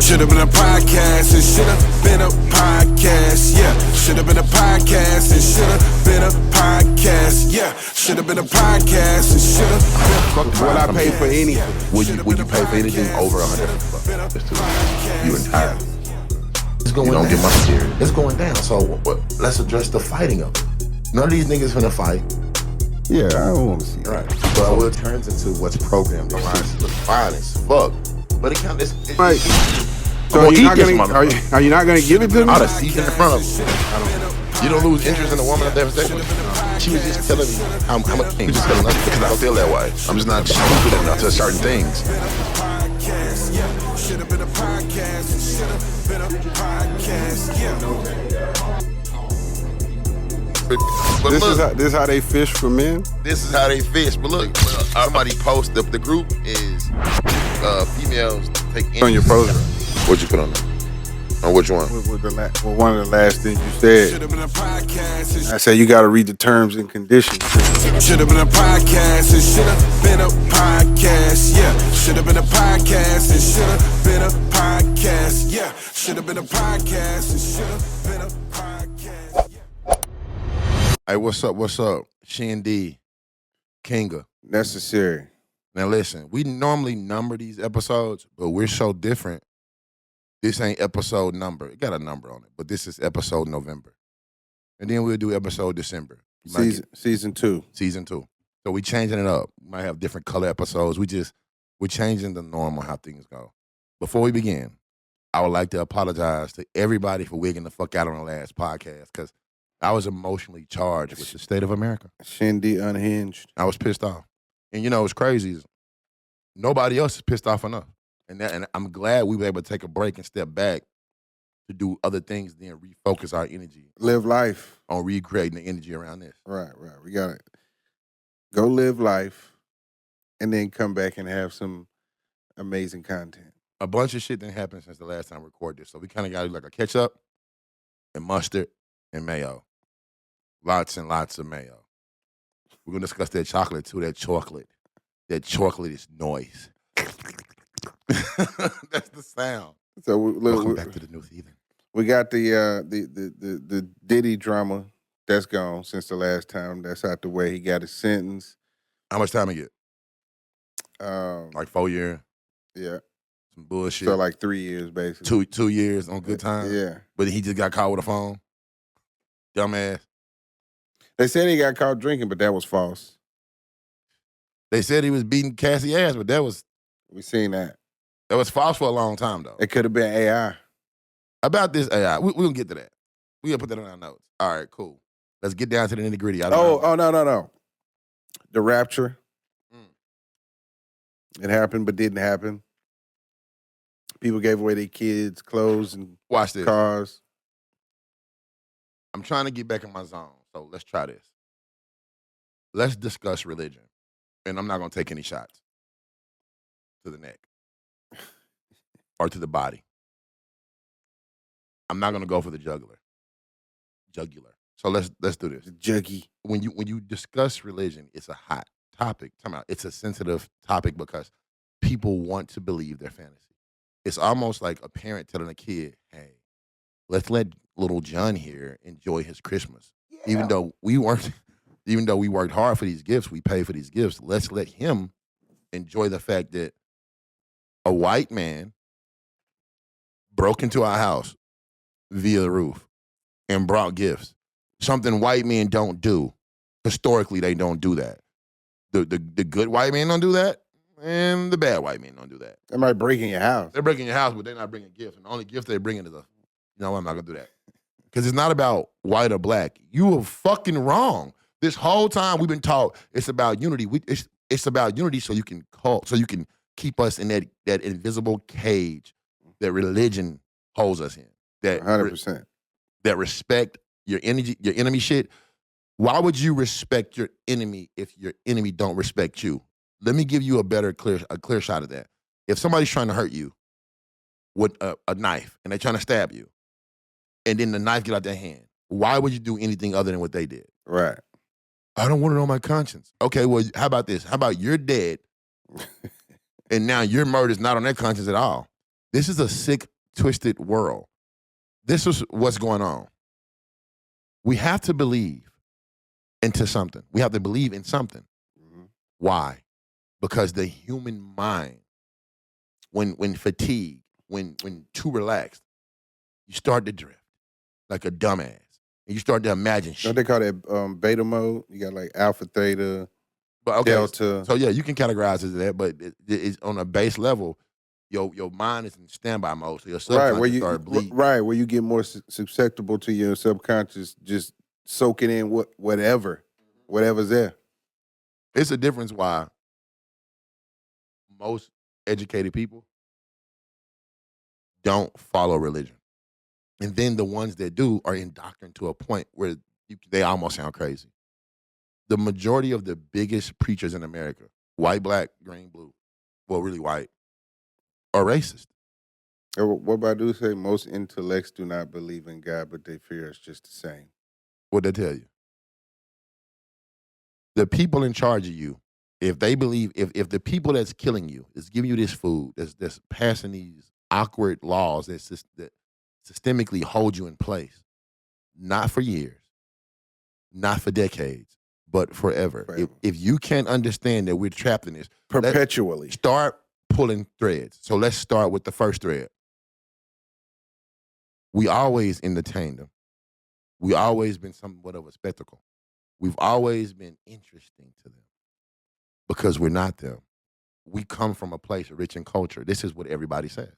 Should have been a podcast, it should have been a podcast, yeah. Should have been a podcast, it should have been a podcast, yeah. Should have been a podcast, it should have been a podcast. What I pay for anything. Would you pay for anything over $100? Just to you entirely. It's going You don't down. get my serious. It's going down. So let's address the fighting of it. None of these niggas finna fight. Yeah, I don't want to see Right. But it turns into what's programmed. It's violence. Fuck. But it kind of it's Right. So gonna are you, eat not this gonna, are you not gonna give it to me? I'd have seized in front of him. You don't lose interest in a woman that sex with. She was just telling me how much things. Just telling us because I don't feel that way. I'm just not stupid enough to certain things. Should have been a podcast, it should have been a podcast, yeah. But look, This is how they fish for men. this is how they fish. But look, somebody posted the group is females take On your interest. poster. What'd you put on there? On which one? With one of the last things you said. Should have been a podcast, I said you got to read the terms and conditions. should have been a podcast, it should have been a podcast, yeah. Should have been a podcast, it should have been a podcast, yeah. Should have been a podcast, it should have been a podcast, yeah. Hey, what's up? What's up? Shin Dee Kinga. Necessary. Now listen, we normally number these episodes, but we're so different. This ain't episode number. It got a number on it, but this is episode November. And then we'll do episode December. You might get Season 2. season 2. So we changing it up. We might have different color episodes. We're changing the norm on how things go. Before we begin, I would like to apologize to everybody for wigging the fuck out on the last podcast because I was emotionally charged with the state of America. Shin Dee unhinged. I was pissed off. And you know what's crazy is nobody else is pissed off enough. And I'm glad we were able to take a break and step back to do other things, then refocus our energy Live life. on recreating the energy around this. Right. We got to go live life and then come back and have some amazing content. A bunch of shit didn't happen since the last time we recorded this. So we kind of got to do like a ketchup and mustard and mayo. Lots and lots of mayo. We're going to discuss that chocolate too, that chocolate. That chocolate is noise. That's the sound. So Welcome back to the New Season. we got the Diddy drama that's gone since the last time. That's out the way. He got his sentence. How much time you get? Like 4 years? Yeah. Some bullshit. So like 3 years basically. 2 years on good time? Yeah. But he just got caught with a phone? Dumbass. They said he got caught drinking, but that was false. They said he was beating Cassie ass, but that was We seen that. false for a long time, though. It could have been AI. About this AI, we're going to get to that. We're going to put that on our notes. All right, cool. Let's get down to the nitty-gritty. No. The rapture. It happened, but didn't happen. People gave away their kids' clothes and Watch this. cars. I'm trying to get back in my zone, so let's try this. Let's discuss religion. And I'm not going to take any shots to the neck or to the body. I'm not going to go for the jugular. So let's do this. The juggy. When you discuss religion, it's a hot topic. It's a sensitive topic because people want to believe their fantasy. It's almost like a parent telling a kid, "Hey, let's let little John here enjoy his Christmas, even though we worked hard for these gifts, we paid for these gifts. Let's let him enjoy the fact that a white man broke into our house via the roof and brought gifts. Something white men don't do. Historically, they don't do that. The good white men don't do that, and the bad white men don't do that. They might break in your house. They're breaking your house, but they're not bringing gifts. And the only gift they're bringing is I'm not going to do that. Because it's not about white or black. You were fucking wrong. This whole time we've been taught it's about unity. It's about unity so you can keep us in that invisible cage that religion holds us in. That 100%. That respect your enemy shit. Why would you respect your enemy if your enemy don't respect you? Let me give you a clear shot of that. If somebody's trying to hurt you with a knife and they're trying to stab you, and then the knife get out their hand, why would you do anything other than what they did? Right. I don't want it on my conscience. Okay, well, how about this? How about you're dead, and now your murder's not on their conscience at all? This is a sick, twisted world. This is what's going on. We have to believe into something. We have to believe in something. Mm-hmm. Why? Because the human mind, when fatigued, when too relaxed, you start to drift like a dumbass. And you start to imagine Don't shit. they call that beta mode? You got like alpha, theta, But okay, delta. so yeah, you can categorize it as that, but it's on a base level. Your mind is in standby mode, so your subconscious start bleeding. Right, where you get more susceptible to your subconscious just soaking in whatever's there. It's a difference why most educated people don't follow religion, and then the ones that do are indoctrinated to a point where they almost sound crazy. The majority of the biggest preachers in America, white, black, green, blue, well, really white, are racist. What Badu say? Most intellects do not believe in God, but they fear us just the same. What'd they tell you? The people in charge of you, if they believe, if the people that's killing you is giving you this food, that's passing these awkward laws that systemically hold you in place, not for years, not for decades, but forever. If you can't understand that we're trapped in this, perpetually, start pulling threads. So let's start with the first thread. We always entertained them. We always been somewhat of a spectacle. We've always been interesting to them because we're not them. We come from a place rich in culture. This is what everybody says.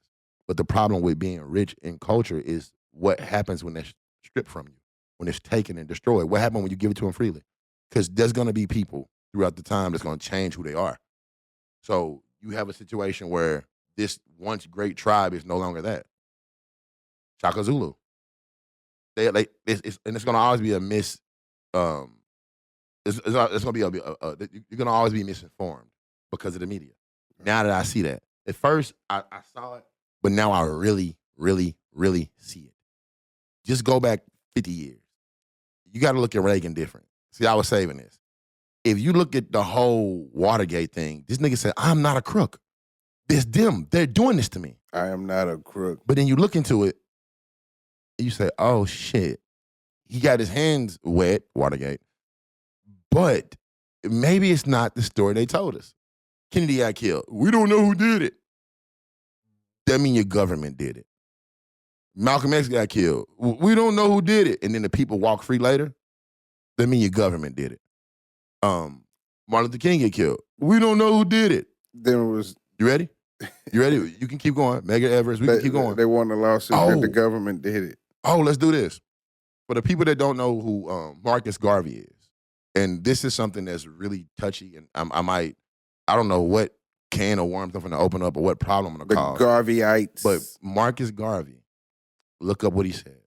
But the problem with being rich in culture is what happens when that's stripped from you, when it's taken and destroyed. What happens when you give it to them freely? Because there's going to be people throughout the time that's going to change who they are. So you have a situation where this once great tribe is no longer that. Shaka Zulu. And it's going to always be a it's going to be you're going to always be misinformed because of the media. Now that I see that. At first, I saw it, but now I really, really, really see it. Just go back 50 years. You got to look at Reagan different. See, I was saving this. If you look at the whole Watergate thing, this nigga said, I'm not a crook. It's them. They're doing this to me. I am not a crook. But then you look into it, and you say, oh, shit. He got his hands wet, Watergate. But maybe it's not the story they told us. Kennedy got killed. We don't know who did it. That means your government did it. Malcolm X got killed. We don't know who did it. And then the people walk free later. That means your government did it. Martin Luther King get killed. We don't know who did it. There was. You ready? You ready? You can keep going. Medgar Evers, we can keep going. They won a lawsuit that the government did it. Oh, let's do this. For the people that don't know who Marcus Garvey is, and this is something that's really touchy, and I don't know what can of worms I'm going to open up or what problem I'm going to cause. The Garveyites. But Marcus Garvey, look up what he said.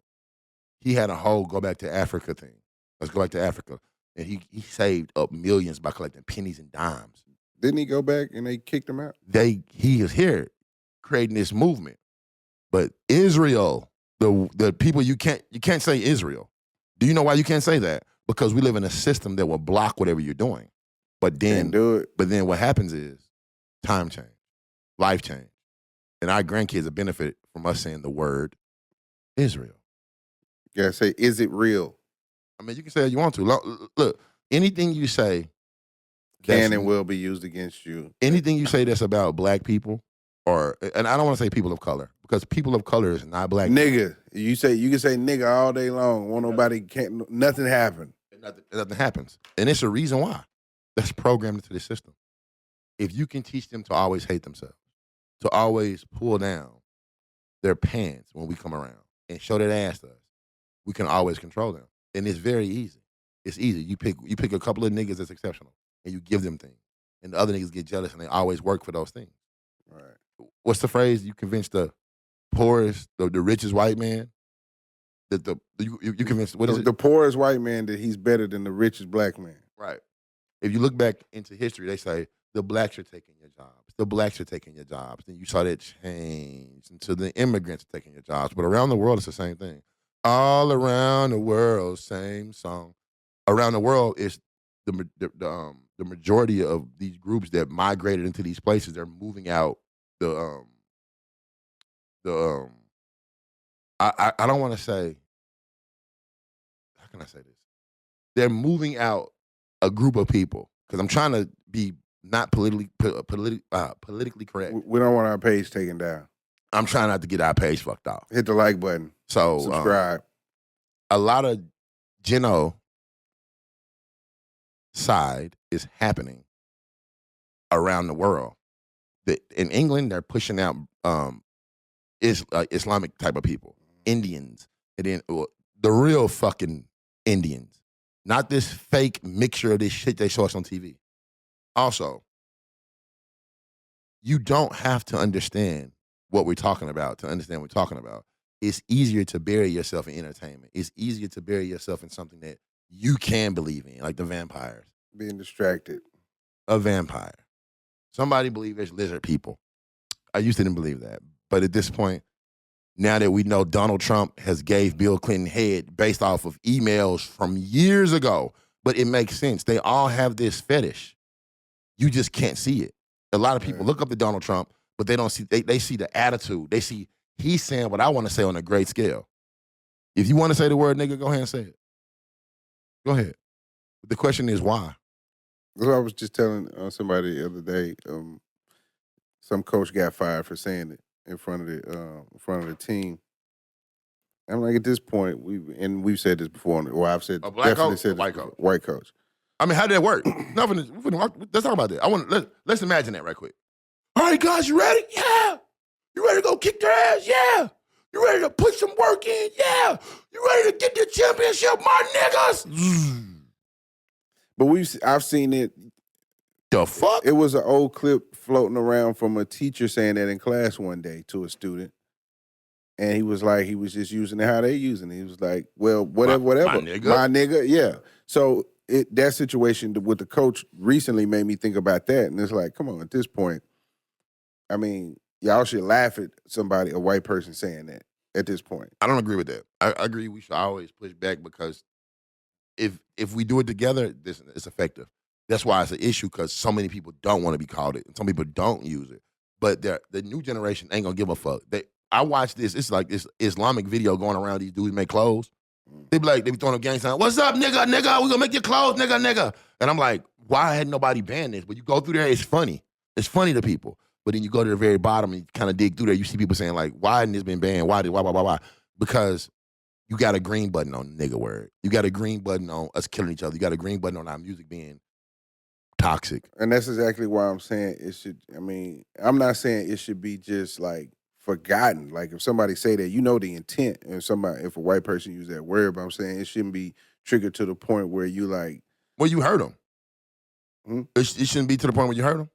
He had a whole go back to Africa thing. Let's go back to Africa. And he saved up millions by collecting pennies and dimes. Didn't he go back and they kicked him out? He is here creating this movement. But Israel, the people you can't say Israel. Do you know why you can't say that? Because we live in a system that will block whatever you're doing. But then Can't do it. But then what happens is time change, life change. And our grandkids have benefited from us saying the word Israel. You gotta say, is it real? I mean, you can say it you want to. Look, anything you say can and will be used against you. Anything you say that's about black people, and I don't want to say people of color, because people of color is not black nigga. People. You can say nigga all day long. Nothing happen. Nothing happens. And it's a reason why. That's programmed into the system. If you can teach them to always hate themselves, to always pull down their pants when we come around and show that ass to us, we can always control them. And it's very easy. It's easy. You pick a couple of niggas that's exceptional and you give them things. And the other niggas get jealous and they always work for those things. Right. What's the phrase? You convince the poorest, the richest white man that you convince, what is it? The poorest white man that he's better than the richest black man. Right. If you look back into history, they say the blacks are taking your jobs. The blacks are taking your jobs. Then you saw that change into the immigrants are taking your jobs. But around the world, it's the same thing. All around the world, same song. Around the world, it's the majority of these groups that migrated into these places. They're moving out the the I don't want to say, how can I say this? They're moving out a group of people because I'm trying to be not politically correct. We don't want our page taken down. I'm trying not to get our page fucked off. Hit the like button. So Subscribe. A lot of Geno side is happening around the world. In England, they're pushing out Islamic type of people, Indians, and then the real fucking Indians, not this fake mixture of this shit they show us on TV. Also, you don't have to understand what we're talking about to understand what we're talking about. It's easier to bury yourself in entertainment. It's easier to bury yourself in something that you can believe in, like the vampires. Being distracted. A vampire. Somebody believe there's lizard people. I used to didn't believe that. But at this point, now that we know Donald Trump has gave Bill Clinton head based off of emails from years ago, but it makes sense. They all have this fetish. You just can't see it. A lot of people look up to Donald Trump, but they don't see, they see the attitude. They see he's saying what I want to say on a great scale. If you want to say the word nigga, go ahead and say it. Go ahead. But the question is why? Well, I was just telling somebody the other day, some coach got fired for saying it in front of the team. I'm like, at this point, we've said this before. Well, I've said a black definitely coach, said a white this coach. White coach. I mean, how did that work? Let's talk about that. Let's imagine that right quick. All right, guys, you ready? Yeah. You ready to go kick their ass? Yeah. You ready to put some work in? Yeah. You ready to get the championship, my niggas? But I've seen it. The fuck? It was an old clip floating around from a teacher saying that in class one day to a student. And he was like, he was just using it how they using it. He was like, well, whatever. My nigga? Yeah. So that situation with the coach recently made me think about that. And it's like, come on, at this point, I mean, y'all should laugh at a white person saying that at this point. I don't agree with that. I agree we should always push back because if we do it together, it's effective. That's why it's an issue because so many people don't want to be called it and some people don't use it. But the new generation ain't going to give a fuck. I watch this. It's like this Islamic video going around. These dudes make clothes. They be throwing up gang signs. What's up, nigga? We gonna make your clothes, nigga. And I'm like, why had nobody banned this? But you go through there, it's funny. It's funny to people. But then you go to the very bottom and you kind of dig through there. You see people saying like, why hadn't this been banned? Why? Because you got a green button on nigga word. You got a green button on us killing each other. You got a green button on our music being toxic. And that's exactly why I'm saying it should. I mean, I'm not saying it should be just like forgotten. Like if somebody say that, you know the intent, and if a white person use that word, but I'm saying it shouldn't be triggered to the point where you like. Well, you hurt them. It shouldn't be to the point where you hurt them.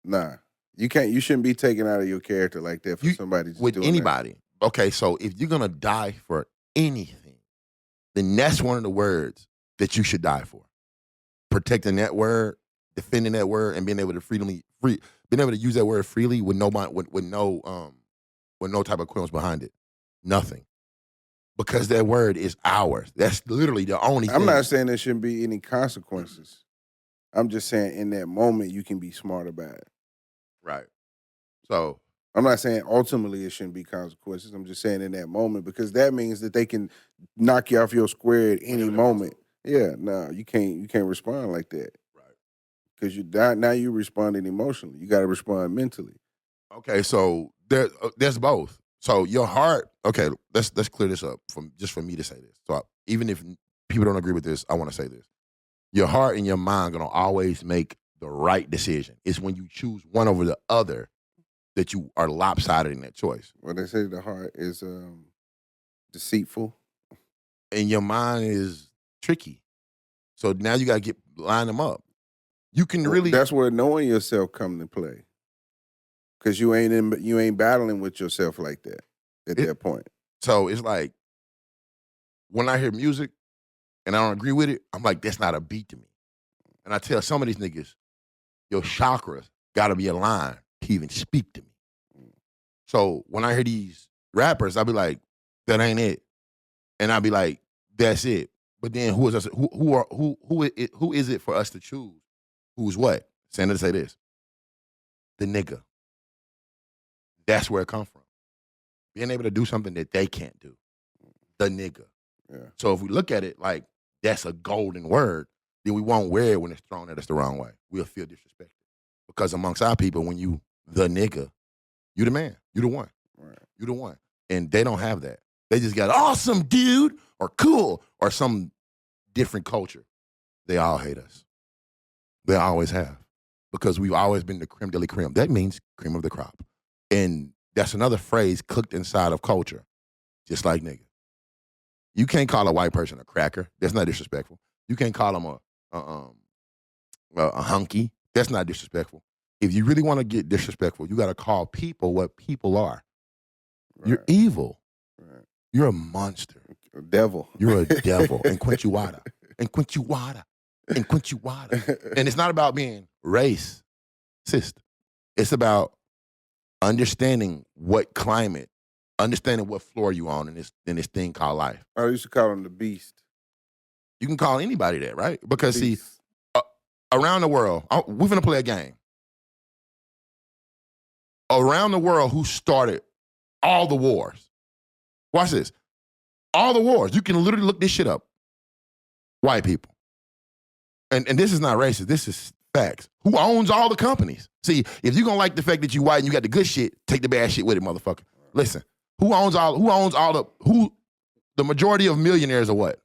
Nah, you can't. You shouldn't be taken out of your character like that for somebody just with doing anybody. That. Okay, so if you're gonna die for anything, then that's one of the words that you should die for. Protecting that word, defending that word, and being able to being able to use that word freely with no type of qualms behind it. Nothing. Because that word is ours. That's literally the only thing. I'm not saying there shouldn't be any consequences. I'm just saying in that moment you can be smart about it. Right. So I'm not saying ultimately it shouldn't be consequences. I'm just saying in that moment because that means that they can knock you off your square at any moment. Yeah, no, you can't respond like that. Right. Because now you're responding emotionally. You got to respond mentally. Okay, so there's both. So your heart, okay, let's clear this up for me to say this. So even if people don't agree with this, I want to say this. Your heart and your mind are going to always make the right decision. It's when you choose one over the other that you are lopsided in that choice. Well, they say the heart is deceitful. And your mind is tricky. So now you got to line them up. You can really. That's where knowing yourself come to play. Because you ain't battling with yourself like that at that point. So it's like when I hear music and I don't agree with it, I'm like, that's not a beat to me. And I tell some of these niggas, your chakras got to be aligned to even speak to me. So when I hear these rappers, I'll be like, that ain't it. And I'll be like, that's it. But then who is it for us to choose? Who's what? Senator say this. The nigga. That's where it comes from. being able to do something that they can't do. The nigga. Yeah. So if we look at it like that's a golden word, then we won't wear it when it's thrown at us the wrong way. We'll feel disrespected. Because amongst our people, when you the nigga, you the man. You the one. Right. You the one. And they don't have that. They just got awesome dude or cool or some different culture. They all hate us. They always have. Because we've always been the creme de la creme. That means cream of the crop. And that's another phrase cooked inside of culture. Just like nigga. You can't call a white person a cracker. That's not disrespectful. You can't call them a hunky. That's not disrespectful. If you really want to get disrespectful, you got to call people what people are. Right. You're evil. Right. You're a monster. A devil. You're a devil. And quenchuada. And quenchuada. And quenchuada. And it's not about being racist. It's about understanding what climate, understanding what floor you on in this thing called life. I used to call him the beast. You can call anybody that, right? Because see, Beast. around the world, we're gonna play a game. Around the world, who started all the wars? Watch this. All the wars. You can literally look this shit up. White people. And this is not racist. This is facts. Who owns all the companies? See, if you're gonna like the fact that you white and you got the good shit, take the bad shit with it, motherfucker. Listen, the majority of millionaires are what?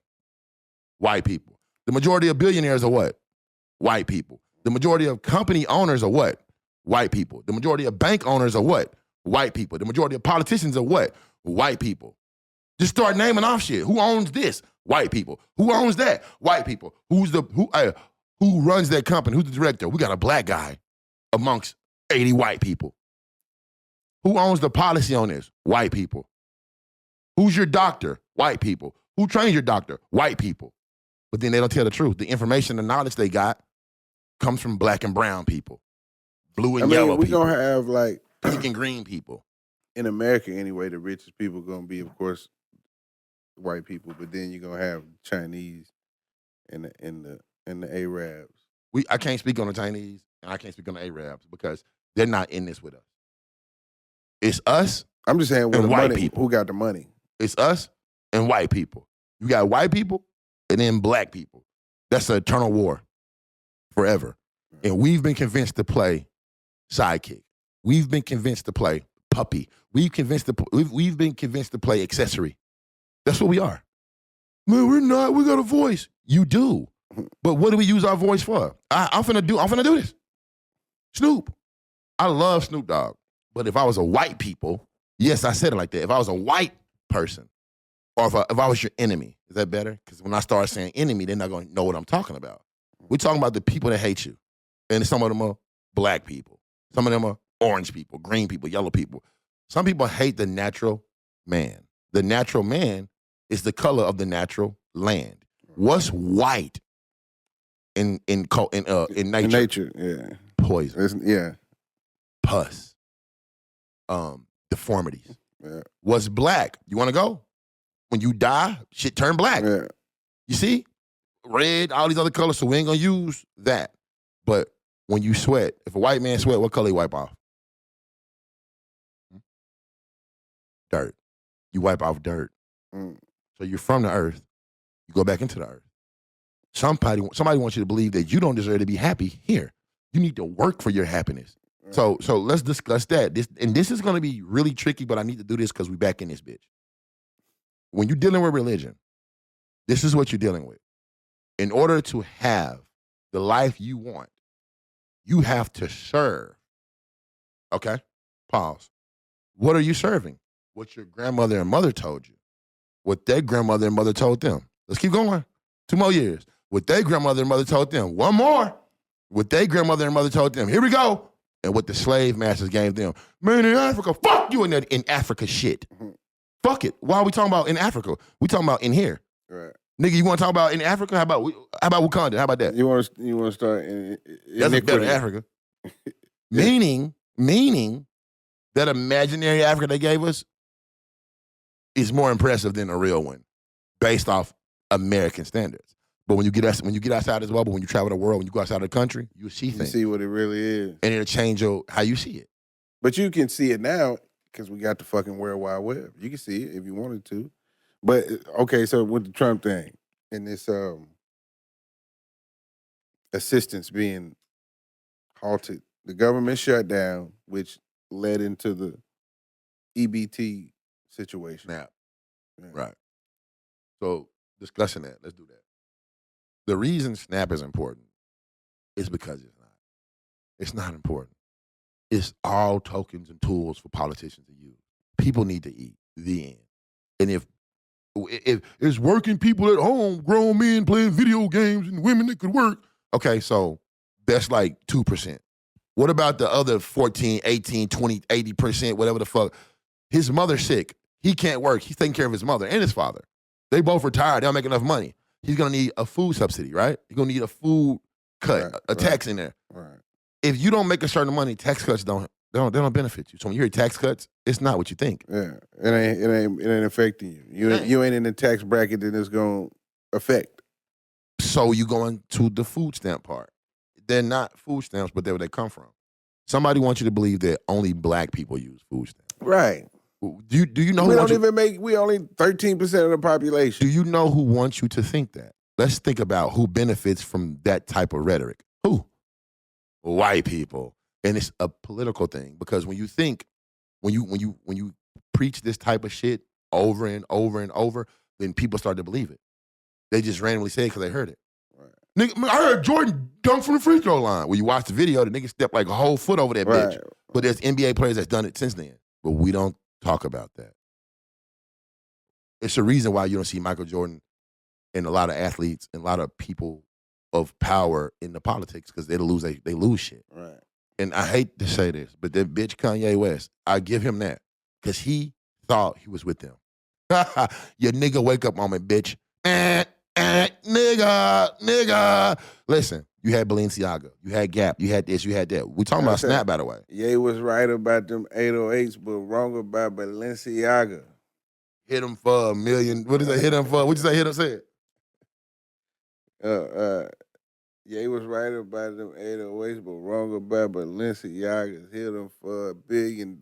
White people. The majority of billionaires are what? White people. The majority of company owners are what? White people. The majority of bank owners are what? White people. The majority of politicians are what? White people. Just start naming off shit. Who owns this? White people. Who owns that? White people. Who runs that company? Who's the director? We got a black guy amongst 80 white people. Who owns the policy on this? White people. Who's your doctor? White people. Who trains your doctor? White people. But then they don't tell the truth. The information and knowledge they got comes from black and brown people, blue and yellow we're people, going to have, like, pink and green people. in America anyway, the richest people are going to be, of course, white people. But then you're going to have Chinese and the Arabs. I can't speak on the Chinese and I can't speak on the Arabs because they're not in this with us. It's us. I'm just saying, and white money, people. Who got the money? It's us and white people. You got white people and then black people. That's an eternal war forever. And we've been convinced to play sidekick. We've been convinced to play puppy. We've been convinced to play accessory. That's what we are. Man, we're not. We got a voice. You do. But what do we use our voice for? I'm finna do this. Snoop. I love Snoop Dogg. But if I was a white people, yes, I said it like that. If I was a white person, or if I was your enemy, is that better? Because when I start saying enemy, they're not going to know what I'm talking about. We're talking about the people that hate you. And some of them are black people. Some of them are orange people, green people, yellow people. Some people hate the natural man. The natural man is the color of the natural land. What's white in nature? In nature, yeah. Poison. Yeah. Pus. Deformities. Yeah. What's black? You want to go? When you die, shit turn black. Yeah. You see? Red, all these other colors, so we ain't gonna use that. But when you sweat, if a white man sweat, what color you wipe off? Dirt. You wipe off dirt. So you're from the earth. You go back into the earth. Somebody wants you to believe that you don't deserve to be happy here. You need to work for your happiness. So let's discuss that. This is going to be really tricky, but I need to do this because we back in this bitch. When you're dealing with religion, this is what you're dealing with. In order to have the life you want, you have to serve. Okay? Pause. What are you serving? What your grandmother and mother told you. What their grandmother and mother told them. Let's keep going. 2 more years. What their grandmother and mother told them. 1 more. What their grandmother and mother told them. Here we go. And what the slave masters gave them. Man, in Africa, fuck you in Africa shit. Mm-hmm. Fuck it. Why are we talking about in Africa? We talking about in here. Right. Nigga, you want to talk about in Africa? How about Wakanda? How about that? You want to start in That's better than Africa. Meaning that imaginary Africa they gave us is more impressive than a real one, based off American standards. But when you get outside as well, but when you travel the world, when you go outside of the country, you see things. You see what it really is. And it'll change how you see it. But you can see it now because we got the fucking World Wide Web. You can see it if you wanted to. But okay, so with the Trump thing and this assistance being halted, the government shut down, which led into the EBT situation. Snap. Yeah. Right. So discussing that, let's do that. The reason SNAP is important is because it's not. It's not important. It's all tokens and tools for politicians to use. People need to eat. The end. And if it's working people at home, grown men playing video games and women that could work, okay, so that's like 2%. What about the other 14, 18, 20, 80%, whatever the fuck? His mother's sick. He can't work. He's taking care of his mother and his father. They both retired. They don't make enough money. He's going to need a food subsidy, right? He's going to need a food cut, a tax in there. Right. If you don't make a certain money, tax cuts don't benefit you. So when you hear tax cuts, it's not what you think. Yeah, it ain't affecting you. You ain't in the tax bracket that it's gonna affect. So you going to the food stamp part. They're not food stamps, but they're where they come from. Somebody wants you to believe that only black people use food stamps. Right. Do you know? We only 13% of the population. Do you know who wants you to think that? Let's think about who benefits from that type of rhetoric. Who? White people. And it's a political thing because when you preach this type of shit over and over and over, then people start to believe it. They just randomly say it because they heard it. Right. Nigga, I heard Jordan dunk from the free throw line. When you watch the video, the nigga stepped like a whole foot over that bitch. But there's NBA players that's done it since then. But we don't talk about that. It's a reason why you don't see Michael Jordan and a lot of athletes and a lot of people of power in the politics because they lose shit. Right. And I hate to say this, but that bitch Kanye West, I give him that because he thought he was with them. Your nigga wake up moment, bitch. Nigga. Listen, you had Balenciaga, you had Gap, you had this, you had that. We talking about Snap, by the way. Ye was right about them 808s, but wrong about Balenciaga. Hit him for $1 million. What is that? Hit him for? What you say? Hit him? Say it. Ye was right about them 808s, but wrong about Balenciagas. Hit them for $1 billion.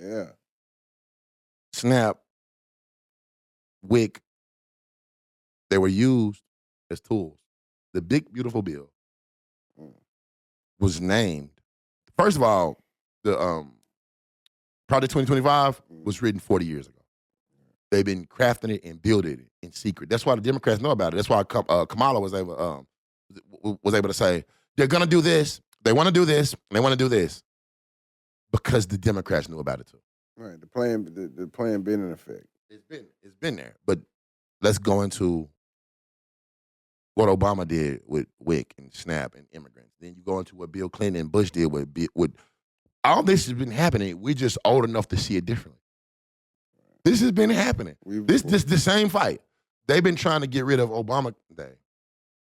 Yeah. Snap, Wick, they were used as tools. The big, beautiful bill was named. First of all, the Project 2025 was written 40 years ago. They've been crafting it and building it in secret. That's why the Democrats know about it. That's why Kamala was able to say, they're going to do this, they want to do this, and they want to do this. Because the Democrats knew about it too. Right. The plan been in effect. It's been there. But let's go into what Obama did with WIC and SNAP and immigrants. Then you go into what Bill Clinton and Bush did with all this has been happening. We're just old enough to see it differently. This has been happening. This the same fight. They've been trying to get rid of Obama.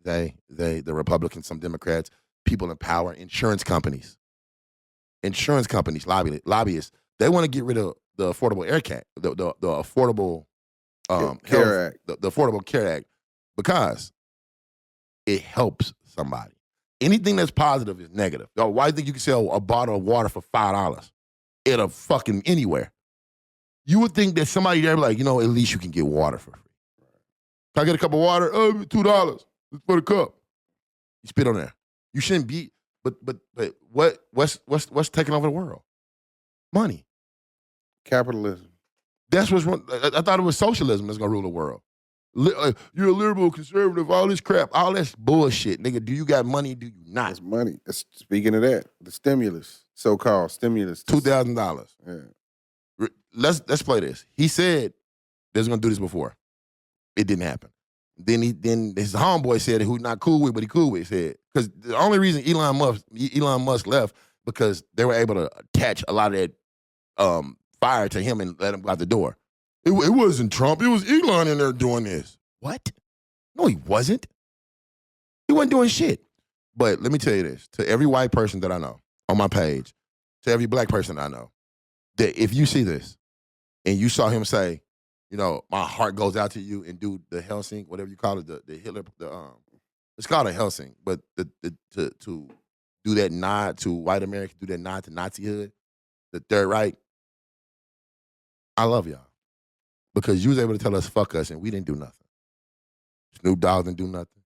They, the Republicans, some Democrats, people in power, insurance companies, lobbyists. They want to get rid of the Affordable Care Act, the Affordable Care Act, the Affordable Care Act, because it helps somebody. Anything that's positive is negative. Yo, why do you think you can sell a bottle of water for $5 at a fucking anywhere? You would think that somebody there be like, at least you can get water for free. Can I get a cup of water? Oh, $2 for the cup. You spit on there. You shouldn't be. But what's taking over the world? Money. Capitalism. That's what's wrong. I thought it was socialism that's gonna rule the world. You're a liberal, conservative, all this crap, all that's bullshit, nigga. Do you got money? Do you not? It's money. Speaking of that, the stimulus, so-called stimulus, $2,000. Yeah. Let's play this. He said they was gonna do this before. It didn't happen. Then his homeboy said who not cool with, but he cool with. He said because the only reason Elon Musk left because they were able to attach a lot of that fire to him and let him go out the door. It wasn't Trump. It was Elon in there doing this. What? No, he wasn't. He wasn't doing shit. But let me tell you this. To every white person that I know on my page, to every black person I know, that if you see this and you saw him say, my heart goes out to you and do the Helsing, whatever you call it, the Hitler, it's called a Helsing, but to do that nod to white America, do that nod to Nazihood, the Third Reich, I love y'all. Because you was able to tell us fuck us and we didn't do nothing. Snoop Dogg didn't do nothing.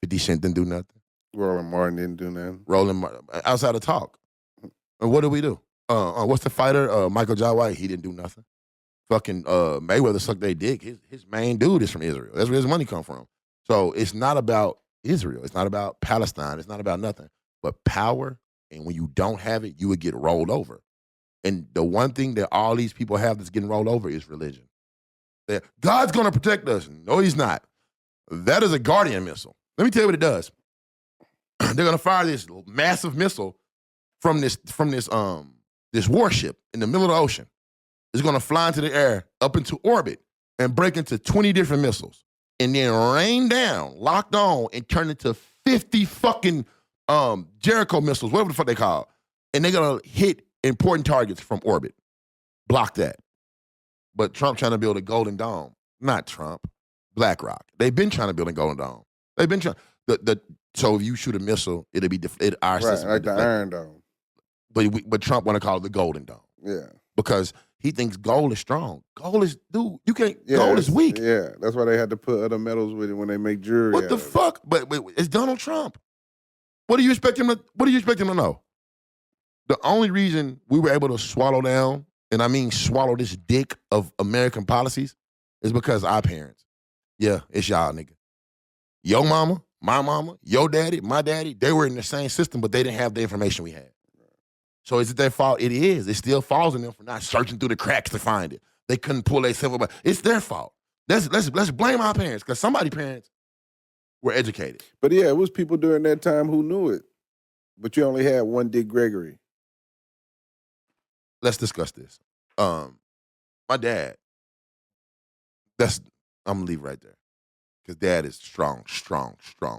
50 Cent didn't do nothing. Roland Martin didn't do nothing. Outside of talk. And what do we do? What's the fighter? Michael Jai White, he didn't do nothing. Fucking Mayweather sucked their dick. His main dude is from Israel. That's where his money come from. So it's not about Israel. It's not about Palestine. It's not about nothing. But power, and when you don't have it, you would get rolled over. And the one thing that all these people have that's getting rolled over is religion. God's going to protect us. No, he's not. That is a Guardian missile. Let me tell you what it does. They're going to fire this massive missile from this warship in the middle of the ocean. It's going to fly into the air, up into orbit, and break into 20 different missiles. And then rain down, locked on, and turn into 50 fucking Jericho missiles, whatever the fuck they call. And they're going to hit important targets from orbit. Block that. But Trump trying to build a golden dome. Not Trump. BlackRock. They've been trying to build a golden dome. They've been trying. So if you shoot a missile, it'll be our system. Like the Iron Dome. But Trump want to call it the golden dome. Yeah. Because he thinks gold is strong. Gold is, dude, you can't, gold is weak. Yeah, that's why they had to put other metals with it when they make jewelry. What the fuck? But it's Donald Trump. What do you expect him to know? The only reason we were able to swallow down, and I mean swallow this dick of American policies, is because our parents. Yeah, it's y'all, nigga. Your mama, my mama, your daddy, my daddy, they were in the same system, but they didn't have the information we had. So is it their fault? It is. It still falls on them for not searching through the cracks to find it. They couldn't pull their silver, but it's their fault. Let's blame our parents, because somebody's parents were educated. But yeah, it was people during that time who knew it. But you only had one Dick Gregory. Let's discuss this. My dad, I'm gonna leave it right there. Because dad is strong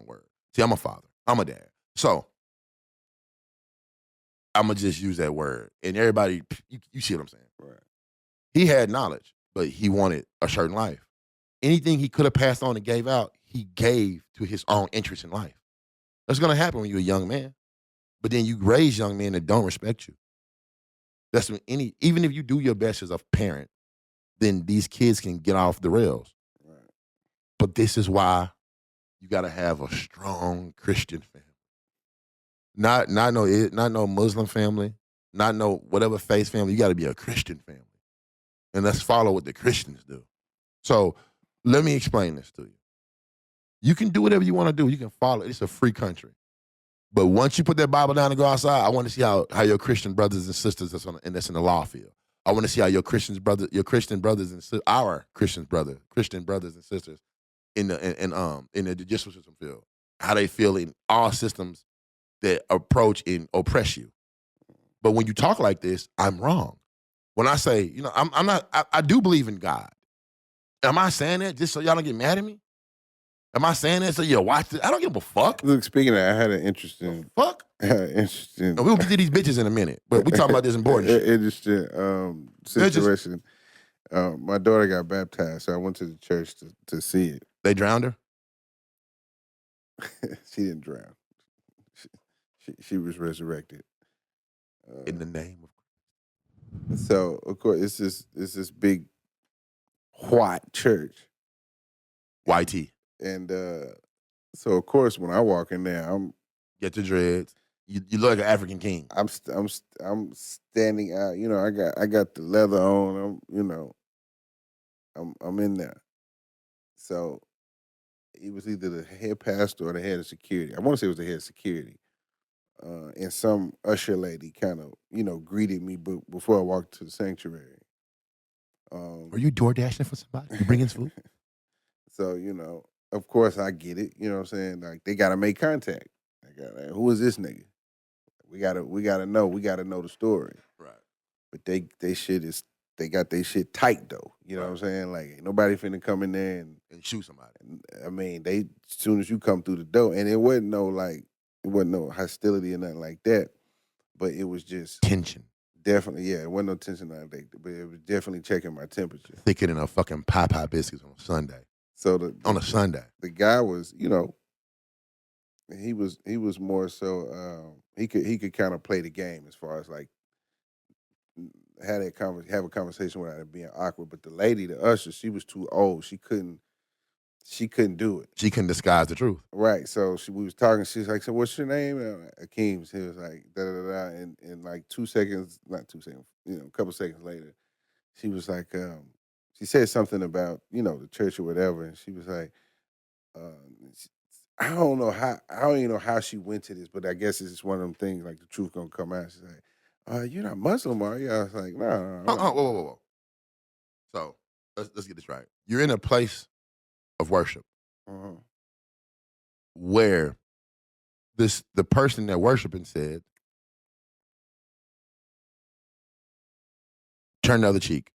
word. See, I'm a father. I'm a dad. So I'm gonna just use that word. And everybody, you see what I'm saying? Right. He had knowledge, but he wanted a certain life. Anything he could have passed on and gave out, he gave to his own interest in life. That's gonna happen when you're a young man. But then you raise young men that don't respect you. That's when even if you do your best as a parent, then these kids can get off the rails. Right. But this is why you gotta have a strong Christian family. Not no Muslim family, not no whatever faith family. You gotta be a Christian family. And let's follow what the Christians do. So let me explain this to you. You can do whatever you want to do. You can follow. It's a free country. But once you put that Bible down and go outside, I want to see how your Christian brothers and sisters that's in the law field. I want to see how our Christian brothers and sisters in the judicial system feel. How they feel in all systems that approach and oppress you. But when you talk like this, I'm wrong. When I say, I'm not. I do believe in God. Am I saying that just so y'all don't get mad at me? Am I saying that so you watch it? I don't give a fuck. Look, speaking of that, I had an interesting... Fuck? Interesting... We'll get to these bitches in a minute, but we talking about this important shit. Interesting situation. My daughter got baptized, so I went to the church to see it. They drowned her? She didn't drown. She was resurrected. In the name of... So, of course, it's this big white church. YT. And so, of course, when I walk in there, get your dreads. You look like an African king. I'm standing out. I got the leather on. I'm in there. So he was either the head pastor or the head of security. I want to say it was the head of security. And some usher lady kind of greeted me before I walked to the sanctuary. Are you door dashing for somebody? You bringing food? So of course I get it. You know what I'm saying? Like they gotta make contact. Who is this nigga? We gotta know. We gotta know the story. Right. But they got their shit tight though. You know what I'm saying? Like ain't nobody finna come in there and shoot somebody. I mean, as soon as you come through the door, and it wasn't no hostility or nothing like that. But it was just tension. Definitely, yeah. It wasn't no tension like that, but it was definitely checking my temperature. Thicker than a fucking Popeye biscuits on a Sunday. So on a Sunday, the guy was, he was more so he could kind of play the game as far as like have a conversation without it being awkward. But the lady, the usher, she was too old. She couldn't do it. She couldn't disguise the truth. Right. So we was talking. She was like, "So what's your name?" And I'm like, Akeem. He was like, "Da da da da." And like 2 seconds, not 2 seconds, a couple seconds later, she was like, she said something about the church or whatever, and she was like, I don't know how. I don't even know how she went to this, but I guess it's just one of them things. Like the truth gonna come out. She's like, "You're not Muslim, are you?" I was like, "No, no, no." Whoa. So let's get this right. You're in a place of worship Uh-huh. where the person that worshiping said, turn the other cheek,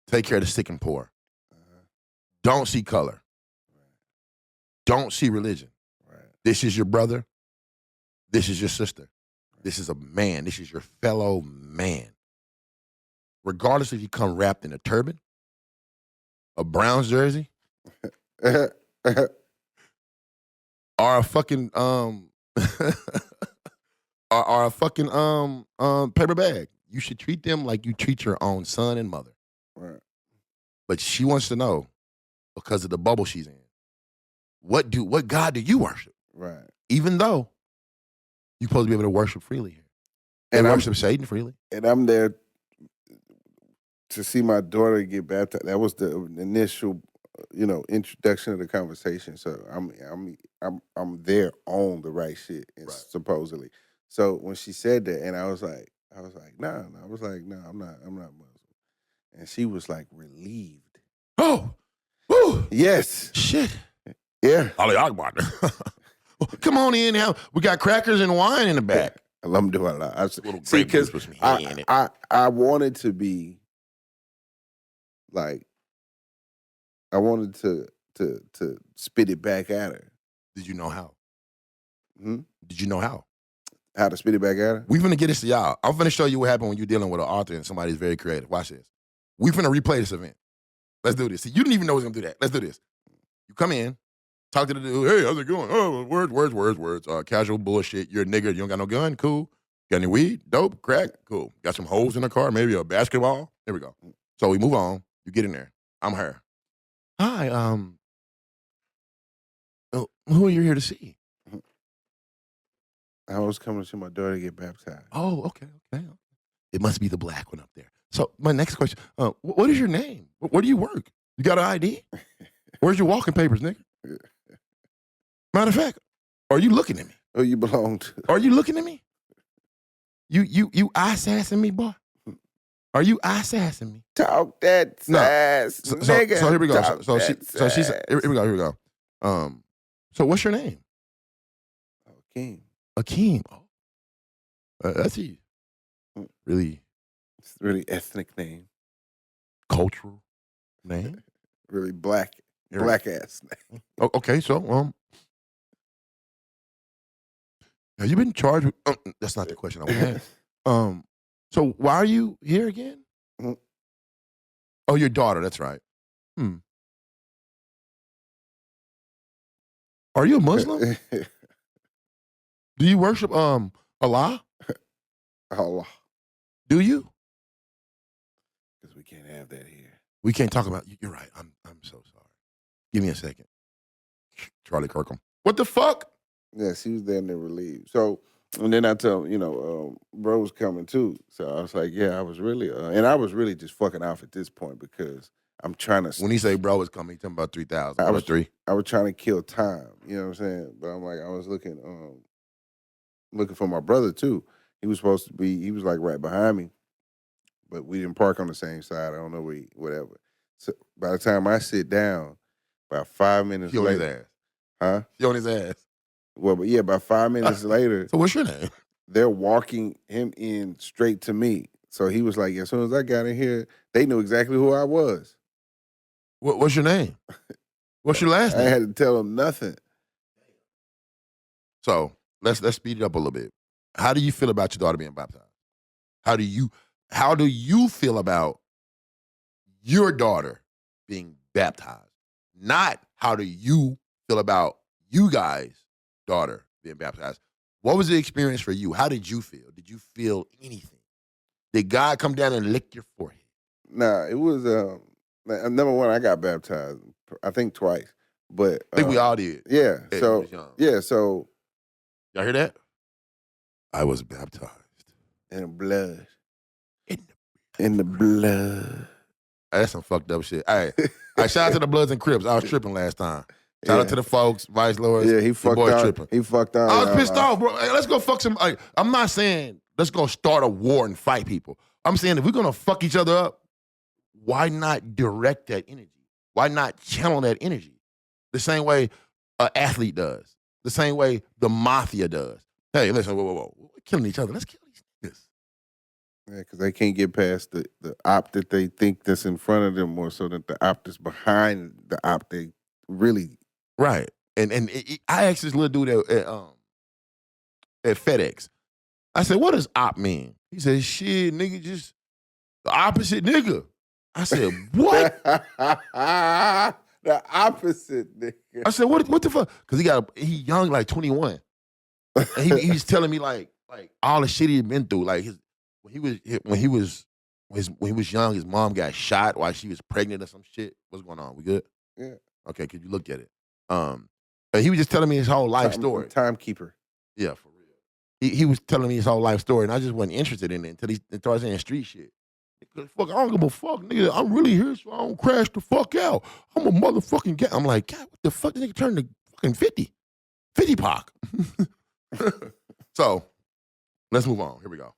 take care of the sick and poor, Uh-huh. don't see color, don't see religion. Right. This is your brother. This is your sister. This is a man. This is your fellow man. Regardless if you come wrapped in a turban, a Browns jersey, or a fucking or a fucking paper bag. You should treat them like you treat your own son and mother. Right. But she wants to know, because of the bubble she's in, what God do you worship? Right. Even though you're supposed to be able to worship freely here. And And I'm worship Satan freely. and I'm there to see my daughter get baptized. That was the initial, introduction of the conversation. So I'm there on the right shit, Right. supposedly. So when she said that, and I was like, nah. I was like, no, I'm not Muslim. And she was like relieved. Oh, woo, Yes. shit. Yeah. Ali Akbar. Come on in now. We got crackers and wine in the back. Alhamdulillah. Little See, grape juice because with some honey in it. I wanted to be like, I wanted to spit it back at her. Did you know how? Hmm? Did you know how? How to spit it back at her? We finna get this to y'all. I'm finna show you what happened when you're dealing with an author and somebody's very creative. Watch this. We finna replay this event. Let's do this. See, you didn't even know I was gonna do that. Let's do this. You come in, talk to the dude. Hey, how's it going? Oh, words. Casual bullshit. You're a nigga. You don't got no gun? Cool. Got any weed? Dope? Crack? Cool. Got some holes in the car? Maybe a basketball? There we go. So we move on. You get in there. I'm her. Hi, who are you here to see? I was coming to see my daughter get baptized. Oh, okay. It must be the black one up there. So my next question, what is your name? Where do you work? You got an ID? Where's your walking papers, nigga? Matter of fact, are you looking at me? Who you belong to? Are you looking at me? You eye-sassing me, boy? Are you eye-sassing me? Talk that No. sass, nigga. So here we go. Talk So she's sass. here we go. So what's your name? King. Akeem. Oh, that's easy. Really It's a really ethnic name. cultural name. Really black Here we- ass name. Oh, okay, so have you been charged with? That's not the question I want to ask. So why are you here again? Mhm. Oh, your daughter. That's right. Are you a Muslim? Do you worship Allah? Allah. Do you? Because we can't have that here. We can't talk about. You're right. I'm so sorry. Give me a second. Charlie Kirkham. What the fuck? Yeah, she was there and they were relieved. So, and then I tell him, bro was coming too. So I was like, yeah, I was really, and I was really just fucking off at this point because I'm trying to. When he say bro is coming, he talking about 3,000. I was 3. I was trying to kill time. You know what I'm saying? But I'm like, I was looking for my brother too. He was like right behind me, but we didn't park on the same side. I don't know whatever. So by the time I sit down, about 5 minutes He on his later, ass. huh? He on his ass. Well, but yeah, about 5 minutes later, So what's your name? they're walking him in straight to me. So he was like, as soon as I got in here, they knew exactly who I was. What's your name? What's your last I name? had to tell them nothing. So let's speed it up a little bit. How do you feel about your daughter being baptized? How do you feel about your daughter being baptized? Not how do you feel about you guys' daughter being baptized? What was the experience for you? How did you feel? Did you feel anything? Did God come down and lick your forehead? Nah, it was number one. I got baptized, I think twice, but I think we all did. Yeah. Hey, So we was young. yeah. So Y'all hear that? I was baptized. in the blood. In In the blood. That's some fucked up shit. Hey, shout out to the Bloods and Crips. I was tripping last time. Shout out to the folks, Vice Lords. Yeah, he fucked boy out. tripping. He fucked out. I was pissed off, bro. Hey, let's go fuck some. I'm not saying let's go start a war and fight people. I'm saying if we're gonna fuck each other up, why not direct that energy? Why not channel that energy? The same way an athlete does. The same way the mafia does. Hey, listen, whoa. We're killing each other. Let's kill these niggas. Yeah, because they can't get past the op that they think that's in front of them, more so than the op that's behind the op they really. Right. And I asked this little dude at FedEx. I said, what does op mean? He said, shit, nigga, just the opposite nigga. I said, what? The opposite nigga. I said, what the fuck? Because he young, like 21. And he's telling me like all the shit he'd been through. Like when he was young, his mom got shot while she was pregnant or some shit. What's going on? We good? Yeah. Okay, because you looked at it. But he was just telling me his whole life story. Timekeeper. Yeah, for real. He was telling me his whole life story, and I just wasn't interested in it until he started saying street shit. Fuck, I don't give a fuck, nigga. I'm really here so I don't crash the fuck out. I'm a motherfucking guy. I'm like, God, what the fuck? This nigga turned to fucking 50. 50 Pac. So, let's move on. Here we go.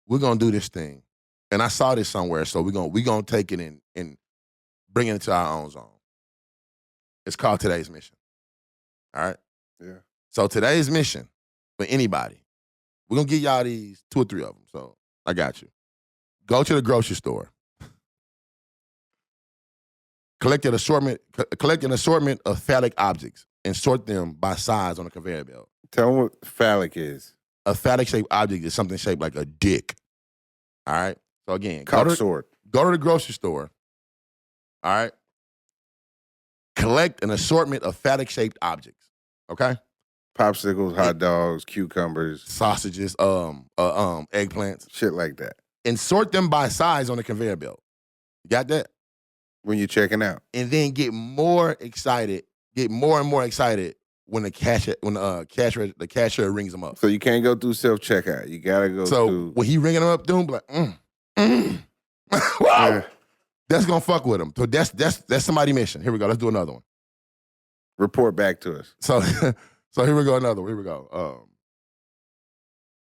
We're going to do this thing. And I saw this somewhere, so we're gonna take it and bring it into our own zone. It's called Today's Mission. All right? Yeah. So today's mission for anybody, we're going to give y'all these 2 or 3 of them. So I got you. Go to the grocery store. Collect an assortment of phallic objects and sort them by size on a conveyor belt. Tell them what phallic is. A phallic-shaped object is something shaped like a dick. All right? So again, Cock sword. Go to the grocery store. All right? Collect an assortment of phallic-shaped objects. Okay? Popsicles, hot dogs, cucumbers, sausages, eggplants. Shit like that. And sort them by size on the conveyor belt. You got that? When you're checking out. And then get more and more excited when the cashier rings them up. So you can't go through self-checkout. You gotta go so through. When he ringing them up, dude, be like, wow. That's gonna fuck with him. So that's somebody's mission. Here we go. Let's do another one. Report back to us. So here we go. Another one. Here we go.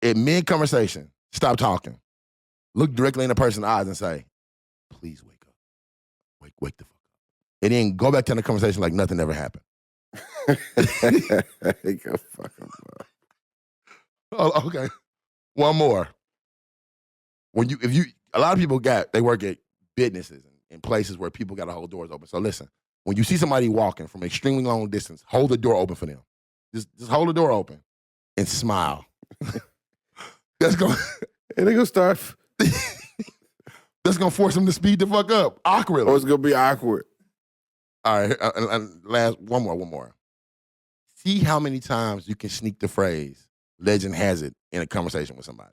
In mid-conversation, stop talking. Look directly in the person's eyes and say, please wake up. Wake the fuck up. And then go back to the conversation like nothing ever happened. Go fuck him up. Oh, okay. One more. A lot of people they work at businesses and places where people got to hold doors open. So listen, when you see somebody walking from an extremely long distance, hold the door open for them. Just hold the door open and smile. That's going. And they gonna start. That's gonna force them to speed the fuck up awkwardly. Or it's gonna be awkward. All right, last one more. See how many times you can sneak the phrase "legend has it" in a conversation with somebody.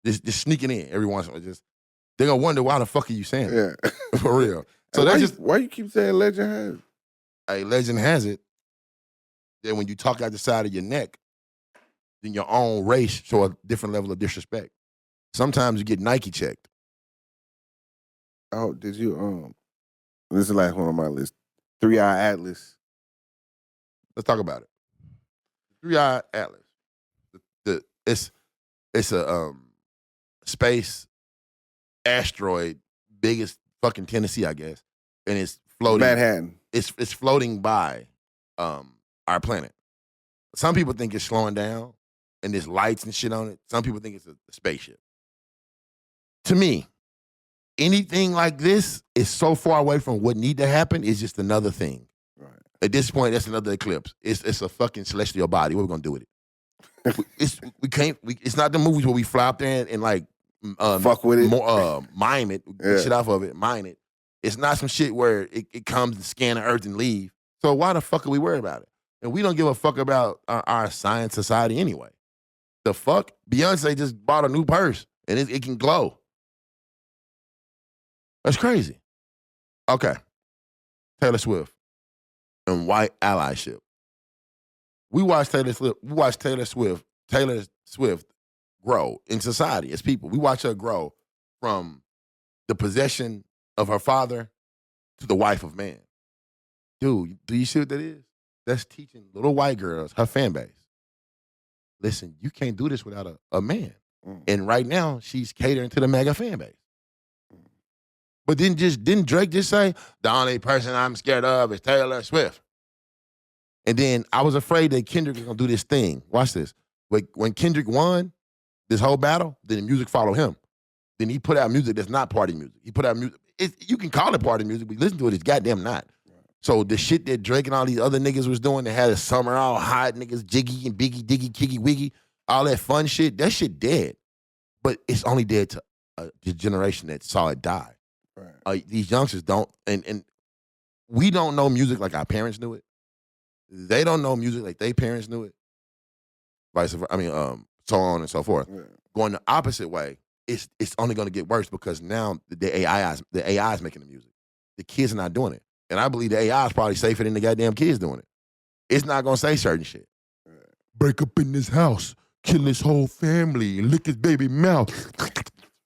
Just sneak it in every once in a while. They're gonna wonder why the fuck are you saying it? Yeah, for real. So why you keep saying legend has it? A legend has it that when you talk out the side of your neck, then your own race show a different level of disrespect. Sometimes you get Nike checked. Oh, did you? This is the last one on my list. 3-Eye Atlas. Let's talk about it. 3-Eye Atlas. It's a space asteroid, biggest fucking Tennessee, I guess, and it's floating. Manhattan. It's floating by our planet. Some people think it's slowing down, and there's lights and shit on it. Some people think it's a spaceship. To me, anything like this is so far away from what need to happen. It's just another thing. Right. At this point, that's another eclipse. It's a fucking celestial body. What are we gonna do with it? It's not the movies where we fly up there and like fuck with it, mime it, get shit off of it, mine it. It's not some shit where it comes and scan the earth and leave. So why the fuck are we worried about it? And we don't give a fuck about our science society anyway. The fuck? Beyonce just bought a new purse and it can glow. That's crazy. Okay. Taylor Swift and white allyship. We watch Taylor Swift grow in society as people. We watch her grow from the possession of her father to the wife of man. Dude, do you see what that is? That's teaching little white girls, her fan base. Listen, you can't do this without a man. And right now, she's catering to the mega fan base. But didn't Drake just say, the only person I'm scared of is Taylor Swift? And then I was afraid that Kendrick was going to do this thing. Watch this. When Kendrick won this whole battle, then the music followed him. Then he put out music that's not party music. He put out music. You can call it party music, but you listen to it, it's goddamn not. So the shit that Drake and all these other niggas was doing, that had a summer all hot, niggas jiggy and biggie, diggy, kiggy, wiggy, all that fun shit, that shit dead. But it's only dead to the generation that saw it die. Right. These youngsters don't, and we don't know music like our parents knew it. They don't know music like their parents knew it. Vice versa. So on and so forth. Yeah. Going the opposite way, it's only going to get worse because now the AI is making the music. The kids are not doing it. And I believe the AI is probably safer than the goddamn kids doing it. It's not going to say certain shit. Break up in this house, kill his whole family, and lick his baby mouth.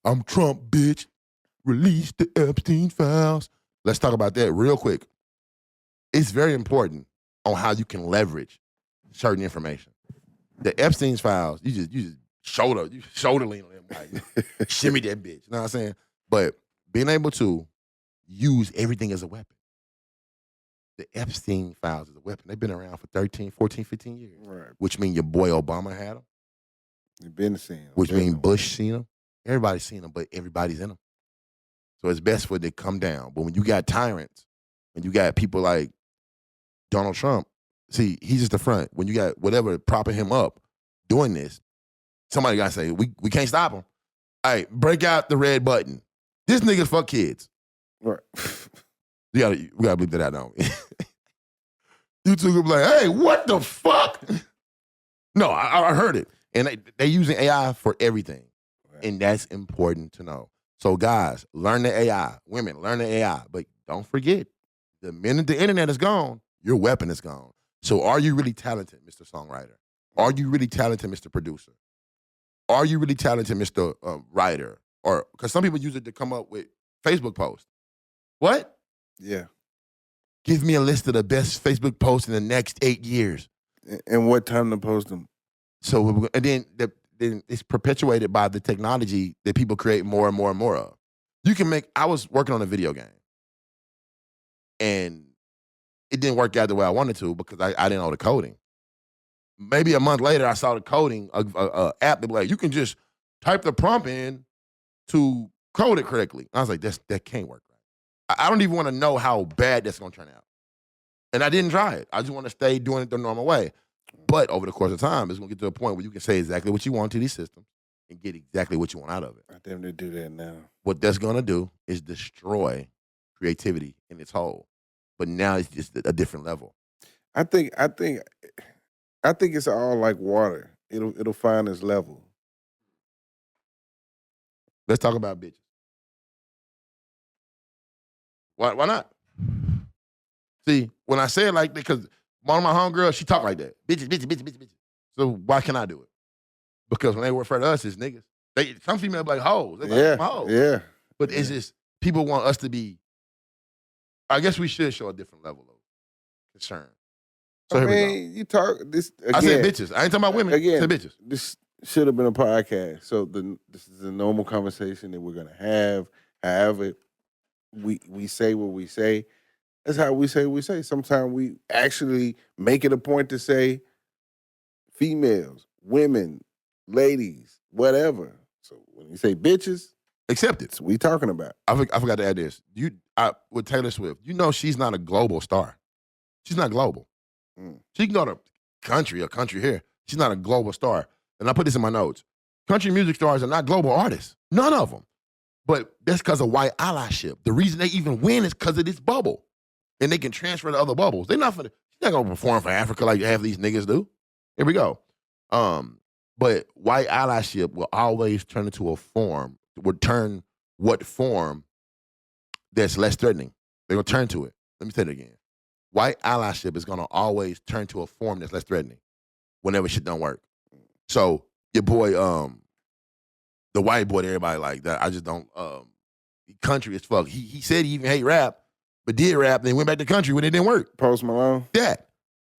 I'm Trump, bitch. Release the Epstein files. Let's talk about that real quick. It's very important on how you can leverage certain information. The Epstein's files, you just shoulder lean on them, like, shimmy that bitch. You know what I'm saying? But being able to use everything as a weapon. The Epstein files is a weapon. They've been around for 13, 14, 15 years. Right. Which means your boy Obama had them. You've been seeing them. Which means Bush seen them. Everybody's seen them, but everybody's in them. So it's best for it to come down. But when you got tyrants, when you got people like Donald Trump, see, he's just the front. When you got whatever propping him up doing this, somebody got to say, we can't stop him. All right, break out the red button. This nigga's fuck kids. Right. We gotta bleep that out, don't we? YouTube will be like, hey, what the fuck? No, I heard it. And they using AI for everything. Right. And that's important to know. So guys, learn the AI. Women, learn the AI. But don't forget, the minute the internet is gone, your weapon is gone. So are you really talented, Mr. Songwriter? Are you really talented, Mr. Producer? Are you really talented, Mr. Writer? Or because some people use it to come up with Facebook posts. What? Yeah. Give me a list of the best Facebook posts in the next 8 years. And what time to post them? So, and then it's perpetuated by the technology that people create more and more and more of. I was working on a video game. And it didn't work out the way I wanted to because I didn't know the coding. Maybe a month later, I saw the coding, app that was like, you can just type the prompt in to code it correctly. I was like, that can't work right. I don't even want to know how bad that's going to turn out. And I didn't try it. I just want to stay doing it the normal way. But over the course of time, it's going to get to a point where you can say exactly what you want to these systems and get exactly what you want out of it. I damn near do that now. What that's going to do is destroy creativity in its whole. But now it's just a different level. I think it's all like water. It'll find its level. Let's talk about bitches. Why not? See, when I say it like that, because one of my homegirls, she talk like that. Bitches. So why can't I do it? Because when they refer to us as niggas, some females be like hoes. They like, hoes. Yeah. But it's just, people want us to be, I guess we should show a different level of concern. So here we go. You talk this again. I said bitches. I ain't talking about women. Again, I said bitches. This should have been a podcast. So this is a normal conversation that we're gonna have. However, we say what we say. That's how we say what we say. Sometimes we actually make it a point to say females, women, ladies, whatever. So when you say bitches, accept it. That's what we talking about. I forgot to add this. With Taylor Swift, she's not a global star. She's not global. She can go to a country here. She's not a global star. And I put this in my notes. Country music stars are not global artists. None of them. But that's because of white allyship. The reason they even win is because of this bubble. And they can transfer to other bubbles. She's not going to perform for Africa like half these niggas do. Here we go. But white allyship will always turn into a form, will turn what form that's less threatening. They're going to turn to it. Let me say it again. White allyship is going to always turn to a form that's less threatening whenever shit don't work. So your boy, the white boy that everybody like that, I just don't, country as fuck. He said he even hate rap, but did rap, then went back to country when it didn't work. Post Malone, That.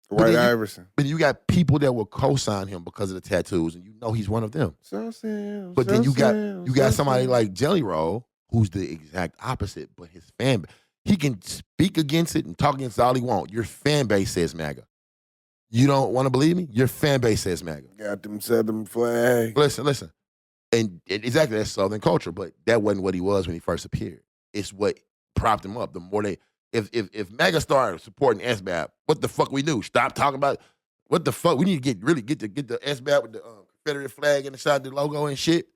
White Iverson. But you got people that will co-sign him because of the tattoos, and you know he's one of them. But then you got somebody like Jelly Roll, who's the exact opposite, but his fan, he can speak against it and talk against all he wants. Your fan base says MAGA. You don't want to believe me? Your fan base says MAGA. Got them Southern flag. Listen. And exactly, that's Southern culture, but that wasn't what he was when he first appeared. It's what propped him up. The more they, if MAGA started supporting SBAP, what the fuck we do? Stop talking about what the fuck? We need to get the SBAP with the Confederate flag inside the logo and shit.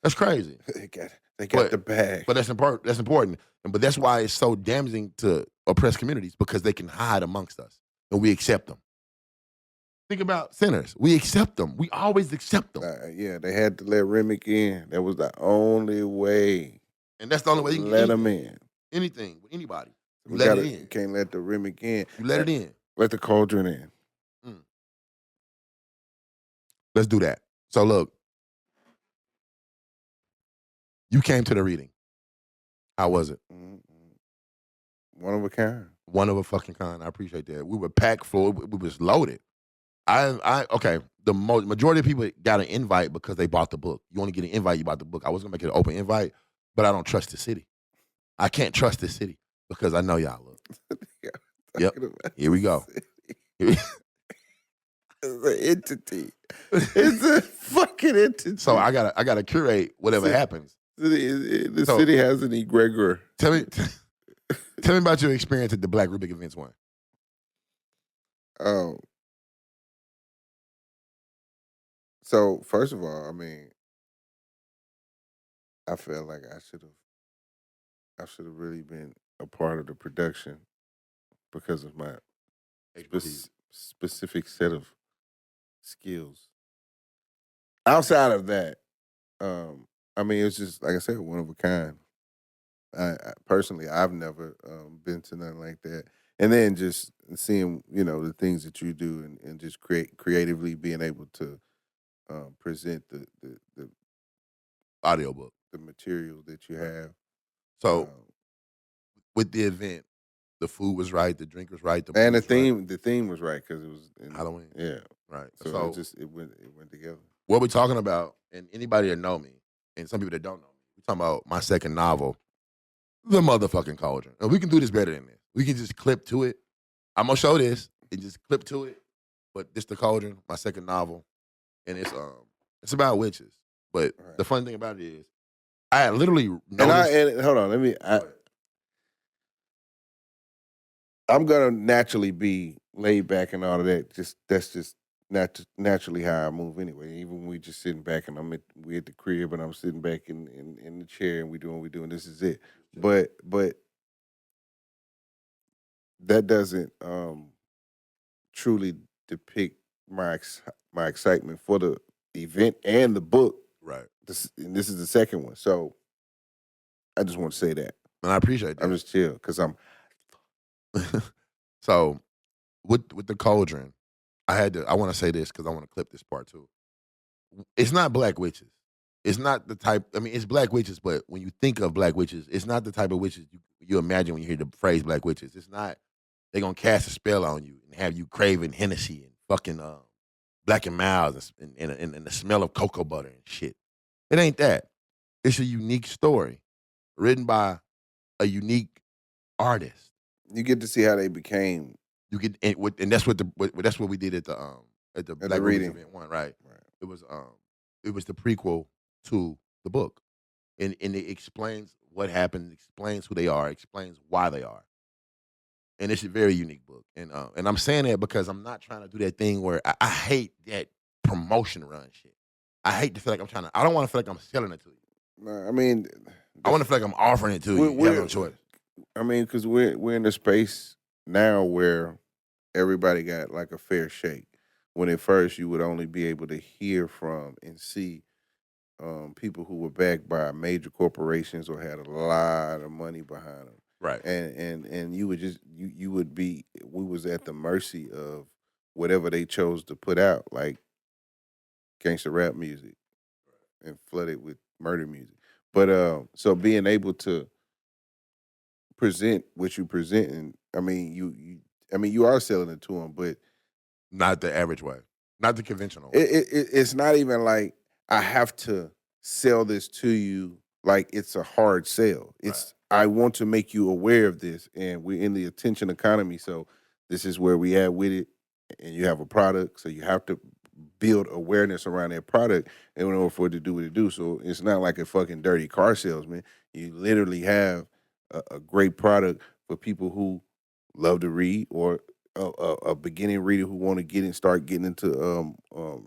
That's crazy. They got the bag. But that's important. That's important. But that's why it's so damaging to oppressed communities, because they can hide amongst us and we accept them. Think about sinners. We accept them. We always accept them. Yeah, they had to let Remick in. That was the only way. And that's the only way you can let them in. Anything with anybody. You You let it in. Can't let the Remick in. You let it in. Let the cauldron in. Let's do that. So look, you came to the reading. How was it? One of a kind. One of a fucking kind. I appreciate that. We were packed full. We was loaded. Okay. The majority of people got an invite because they bought the book. You only get an invite, you bought the book. I was gonna make it an open invite, but I don't trust the city. I can't trust the city because I know y'all look. Yep. Here we go. It's an entity. It's a fucking entity. So I gotta curate whatever happens. The city has an egregor. Tell me about your experience at the Black Rubik Events one. So first of all, I mean, I felt like I should have really been a part of the production because of my specific set of skills. Outside of that, I mean, it's just like I said, one of a kind. I personally, I've never been to nothing like that. And then just seeing, the things that you do and just creatively being able to present the audiobook, the material that you have. So with the event, the food was right, the drink was right, the theme was right because it was in Halloween. Yeah, right. So it went together. What we're talking about, and anybody that know me, and some people that don't know me, we're talking about my second novel, The Motherfucking Cauldron. And we can do this better than this. We can just clip to it. I'm gonna show this and just clip to it. But this The Cauldron, my second novel, and it's about witches. But the funny thing about it is, I had literally noticed. And hold on, I'm gonna naturally be laid back and all of that. That's just naturally how I move anyway. Even when we just sitting back and we at the crib and I'm sitting back in the chair and we doing what we doing. This is it. But that doesn't truly depict my excitement for the event and the book. Right. This is the second one. So I just want to say that. And I appreciate that. I'm just chill because I'm. So with the Cauldron, I want to say this because I want to clip this part too. It's not black witches. It's not the type, it's black witches, but when you think of black witches, it's not the type of witches you imagine when you hear the phrase black witches. It's not, they're going to cast a spell on you and have you craving Hennessy and fucking Black and Milds and the smell of cocoa butter and shit. It ain't that. It's a unique story written by a unique artist. You get to see how they became. You get, and that's what that's what we did at the Black reading Event one, right? It was the prequel to the book, and it explains what happened, explains who they are, explains why they are, and it's a very unique book. And I'm saying that because I'm not trying to do that thing where I hate that promotion run shit. I hate to feel like I don't want to feel like I'm selling it to you. No, I want to feel like I'm offering it to you. You have no choice. Because we're in a space now where everybody got like a fair shake. when at first you would only be able to hear from and see people who were backed by major corporations or had a lot of money behind them. Right. And you would just you would be we was at the mercy of whatever they chose to put out, like gangster rap music and flooded with murder music. But so being able to present what you present, and you are selling it to them, but Not the average way. Not the conventional way. it's not even like I have to sell this to you like it's a hard sell. It's I want to make you aware of this, and we're in the attention economy, so this is where we at with it. And you have a product, so you have to build awareness around that product in order for it to do what it do. So it's not like a fucking dirty car salesman. You literally have a great product for people who love to read, or a beginning reader who want to start getting into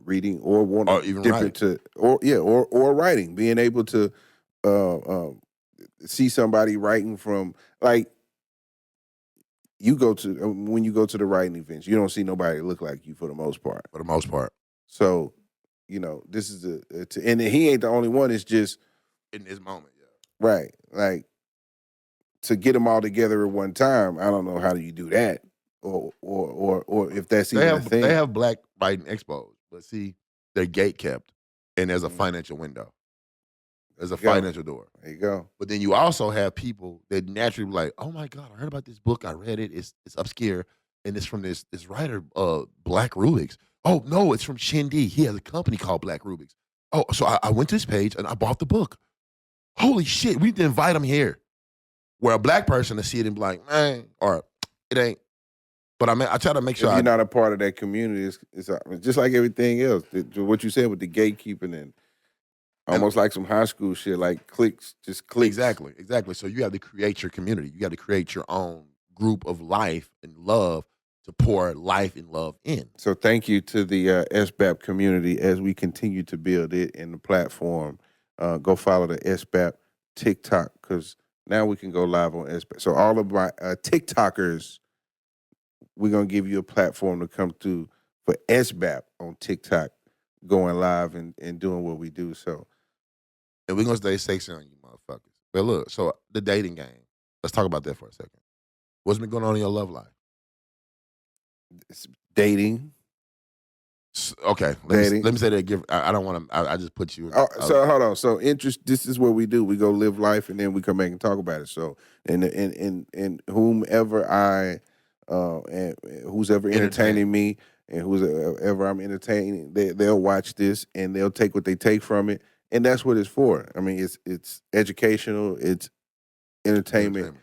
reading, or want Or to even dip writing. into, or writing, being able to see somebody writing from, like, you go to when you go to the writing events, you don't see nobody look like you for the most part. For the most part. So, this is and he ain't the only one. It's just In this moment, yeah. right, like, to get them all together at one time. I don't know how do you do that, or if that's even a thing. They have black writing expos, but see, they're gate kept, and there's a Mhm. financial window. There's a There you go. financial door. There you go. But then you also have people that naturally be like, oh my God, I heard about this book, I read it, it's obscure, and it's from this writer, Black Rubik's. Oh no, it's from Shin Dee. He has a company called Black Rubik's. Oh, so I went to his page and I bought the book. Holy shit, we need to invite him here. Where a black person to see it and be like, man, or it ain't. But I try to make sure If you're not a part of that community, it's just like everything else. What you said with the gatekeeping and almost like some high school shit, like clicks. Exactly. So you have to create your community. You got to create your own group of life and love to pour life and love in. So thank you to the SBAP community as we continue to build it in the platform. Go follow the SBAP TikTok, because now we can go live on SBAP. So all of my TikTokers, we're going to give you a platform to come through for SBAP on TikTok, going live and doing what we do. So, And we're going to stay sexy on you motherfuckers. But look, so the dating game. Let's talk about that for a second. What's been going on in your love life? it's dating. Okay, let me say that. I don't want to. I just put you. So hold on. So this is what we do. We go live life, and then we come back and talk about it. So and whomever and who's ever entertaining me, and who's ever I'm entertaining, they'll watch this and they'll take what they take from it, and that's what it's for. I mean, it's educational, it's entertainment,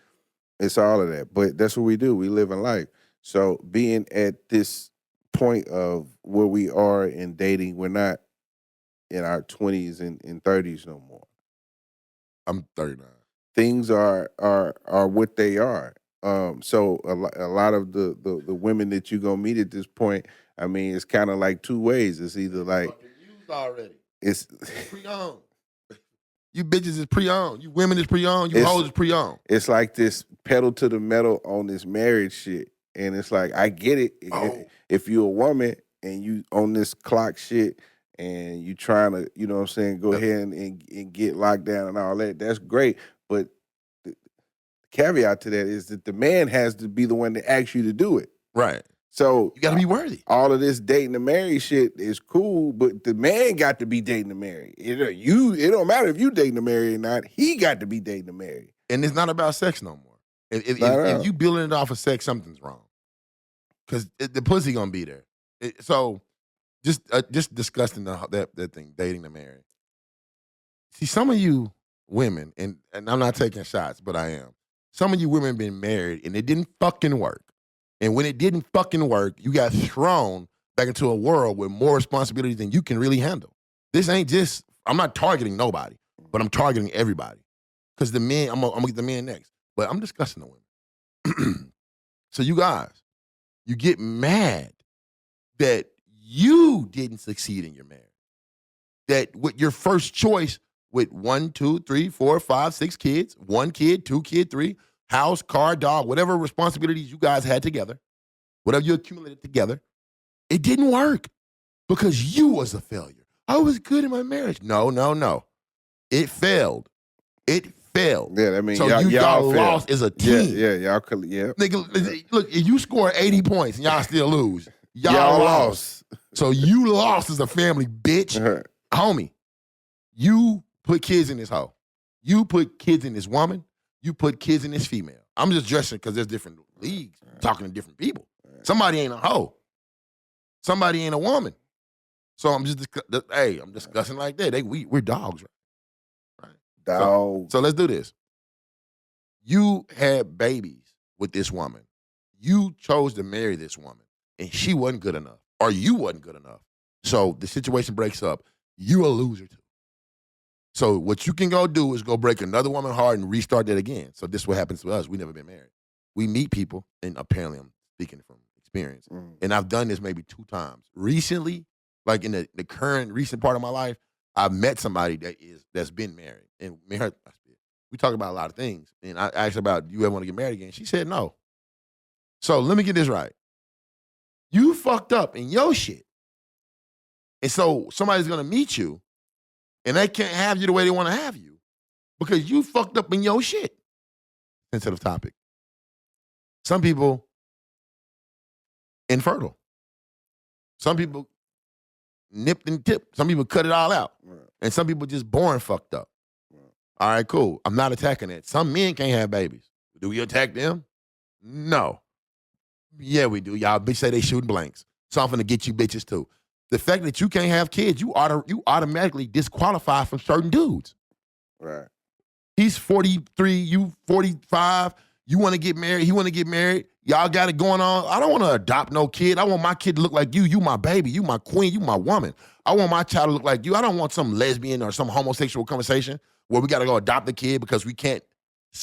it's all of that. But that's what we do. We live in life. So being at this point of where we are in dating, we're not in our 20s and 30s no more. I'm 39. Things are what they are. So a lot of the women that you gonna meet at this point, I mean, it's kind of like two ways. It's either like Used already. it's Pre-owned. You bitches is pre-owned. You women is pre-owned. You hoes is pre-owned. it's like this pedal to the metal on this marriage shit, and it's like I get it. If you're a woman and you on this clock shit and you trying to, you know what I'm saying, go ahead and get locked down and all that, that's great. But the caveat to that is that the man has to be the one that asks you to do it. Right. So You got to be worthy. all of this dating to marry shit is cool, but the man got to be dating to marry. It don't matter if you dating to marry or not. He got to be dating to marry. And it's not about sex no more. If you building it off of sex, something's wrong. Because the pussy gonna be there. So just discussing that thing, dating to marry. See, some of you women, and I'm not taking shots, but I am. Some of you women been married and it didn't fucking work. And when it didn't fucking work, you got thrown back into a world with more responsibility than you can really handle. This ain't just, I'm not targeting nobody, but I'm targeting everybody. Because the men, I'm gonna get the men next. But I'm discussing the women. So you guys, you get mad that you didn't succeed in your marriage. That with your first choice with 1, 2, 3, 4, 5, 6 kids, 1 kid, 2 kid, 3, house, car, dog, whatever responsibilities you guys had together, whatever you accumulated together, it didn't work. because you was a failure. I was good in my marriage. No. It failed. It failed. Yeah, I mean, so y'all failed. lost as a team. Yeah, y'all could. Yeah, Nigga, look, if you score 80 points and y'all still lose, y'all lost. So you lost as a family, bitch. Homie, you put kids in this hoe. You put kids in this woman. You put kids in this female. I'm just dressing because there's different leagues, talking to different people. Somebody ain't a hoe. Somebody ain't a woman. So I'm just, I'm discussing like that. We're dogs, right? Dogs. So let's do this. You had babies with this woman. You chose to marry this woman, and she wasn't good enough, or you wasn't good enough. So the situation breaks up. You a loser too. So what you can go do is go break another woman's heart and restart that again. So this is what happens to us. We never been married. We meet people, and apparently I'm speaking from experience, and I've done this maybe 2 times. Recently, like in the current recent part of my life, I've met somebody that's been married. And we talk about a lot of things. And I asked her about, do you ever want to get married again? She said no. So let me get this right. You fucked up in your shit. And so somebody's going to meet you, and they can't have you the way they want to have you because you fucked up in your shit. Sensitive topic. Some people infertile. Some people nipped and tipped. Some people cut it all out. Right. And some people just born fucked up. Right. All right, cool. I'm not attacking it. Some men can't have babies. Do we attack them? No. Yeah, we do. Y'all bitch say they shooting blanks. So I'm finna get you bitches too. The fact that you can't have kids, you automatically disqualify from certain dudes. Right. He's 43, you 45. You want to get married, he want to get married. Y'all got it going on. I don't want to adopt no kid. I want my kid to look like you. You my baby. You my queen. You my woman. I want my child to look like you. I don't want some lesbian or some homosexual conversation where we got to go adopt a kid because we can't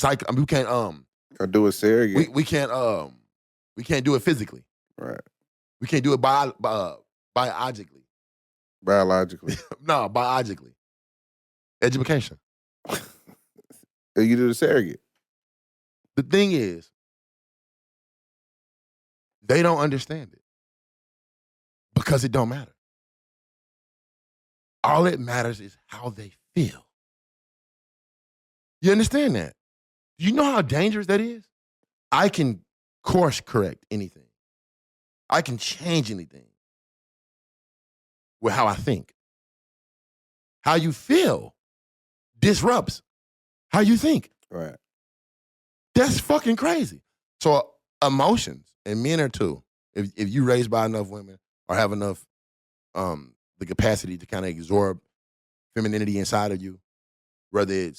or do a surrogate. We can't do it physically. Right. We can't do it biologically. Biologically. No, biologically. Education. You do the surrogate. The thing is, they don't understand it because it don't matter. All that matters is how they feel. You understand that? Do you know how dangerous that is? I can course correct anything. I can change anything with how I think. How you feel disrupts how you think. Right. That's fucking crazy. So emotions, and men are too. If you raised by enough women or have enough the capacity to kind of absorb femininity inside of you, whether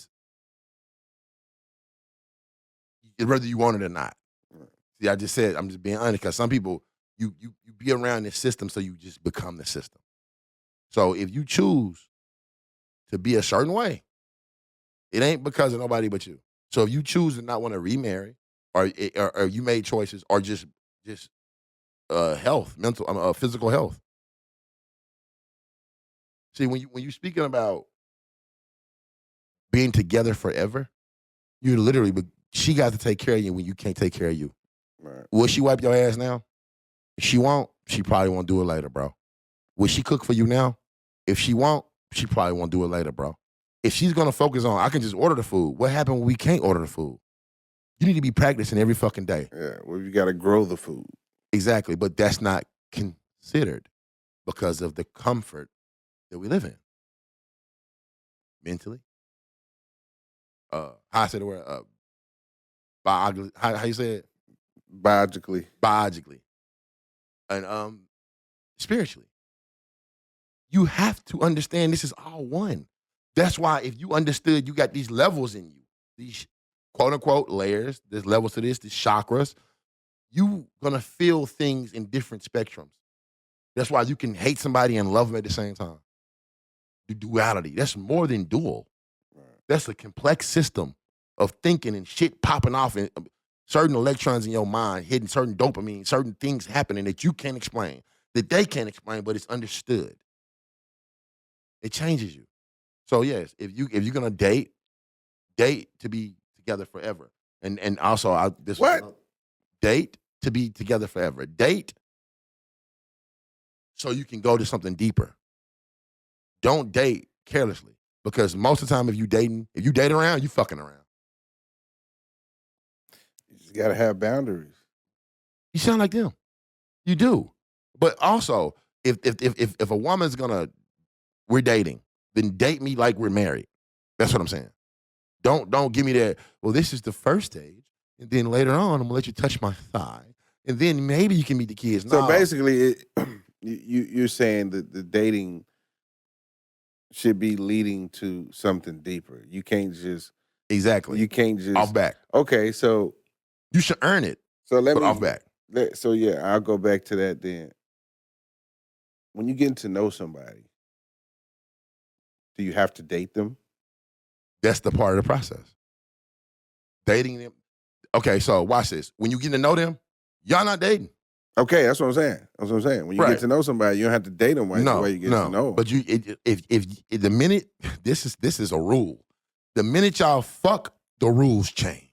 you want it or not. Right. See, I just said, I'm just being honest, because some people, you be around this system, so you just become the system. So if you choose to be a certain way, it ain't because of nobody but you. So if you choose to not want to remarry, or you made choices, or just health, mental, physical health. See, when you speaking about being together forever, you literally, she got to take care of you when you can't take care of you. Right. Will she wipe your ass now? If she won't, she probably won't do it later, bro. Will she cook for you now? If she won't, she probably won't do it later, bro. If she's going to focus on, I can just order the food. What happened when we can't order the food? You need to be practicing every fucking day. Yeah, well, you got to grow the food. Exactly, but that's not considered because of the comfort that we live in. Mentally. How I say the word? How you say it? Biologically. And spiritually. You have to understand this is all one. That's why if you understood you got these levels in you, these quote unquote layers, there's levels to this, these chakras, you gonna feel things in different spectrums. That's why you can hate somebody and love them at the same time. The duality, that's more than dual. Right. That's a complex system of thinking and shit popping off and certain electrons in your mind, hitting certain dopamine, certain things happening that you can't explain, that they can't explain, but it's understood. It changes you. So yes, if you're gonna date to be together forever, and also date to be together forever. Date so you can go to something deeper. Don't date carelessly, because most of the time if you date around, you fucking around. You just gotta have boundaries. You sound like them. You do. But also, if a woman's we're dating, then date me like we're married. That's what I'm saying. Don't give me that, well, this is the first stage, and then later on, I'm gonna let you touch my thigh, and then maybe you can meet the kids. So No. basically, you're saying that the dating should be leading to something deeper. You can't just Exactly. You can't just Off back. Okay, so You should earn it, so let but me off back. So yeah, I'll go back to that then. When you get to know somebody, do you have to date them? That's the part of the process. Dating them. Okay, so watch this. When you get to know them, y'all not dating. Okay, that's what I'm saying. That's what I'm saying. When you Right. get to know somebody, you don't have to date them. No, the way you get to know them. But if the minute this is a rule, the minute y'all fuck, the rules change.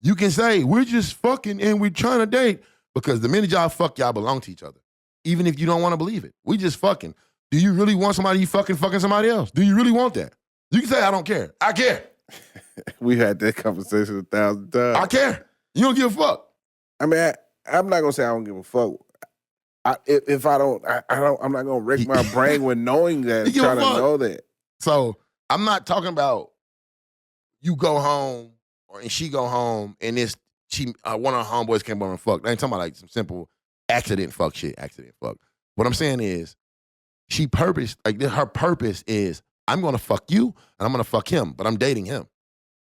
You can say we're just fucking and we're trying to date, because the minute y'all fuck, y'all belong to each other, even if you don't want to believe it. We just fucking. Do you really want somebody you fucking somebody else? Do you really want that? You can say I don't care. I care. We had that conversation 1,000 times. I care. You don't give a fuck. I mean, I'm not gonna say I don't give a fuck. If I don't, I'm not gonna wreck my brain with knowing that, You give a trying to fuck. know that. So I'm not talking about you go home and she go home and one of her homeboys came over and fucked. I ain't talking about like some simple accident fuck shit. What I'm saying is her purpose is I'm gonna fuck you and I'm gonna fuck him, but I'm dating him.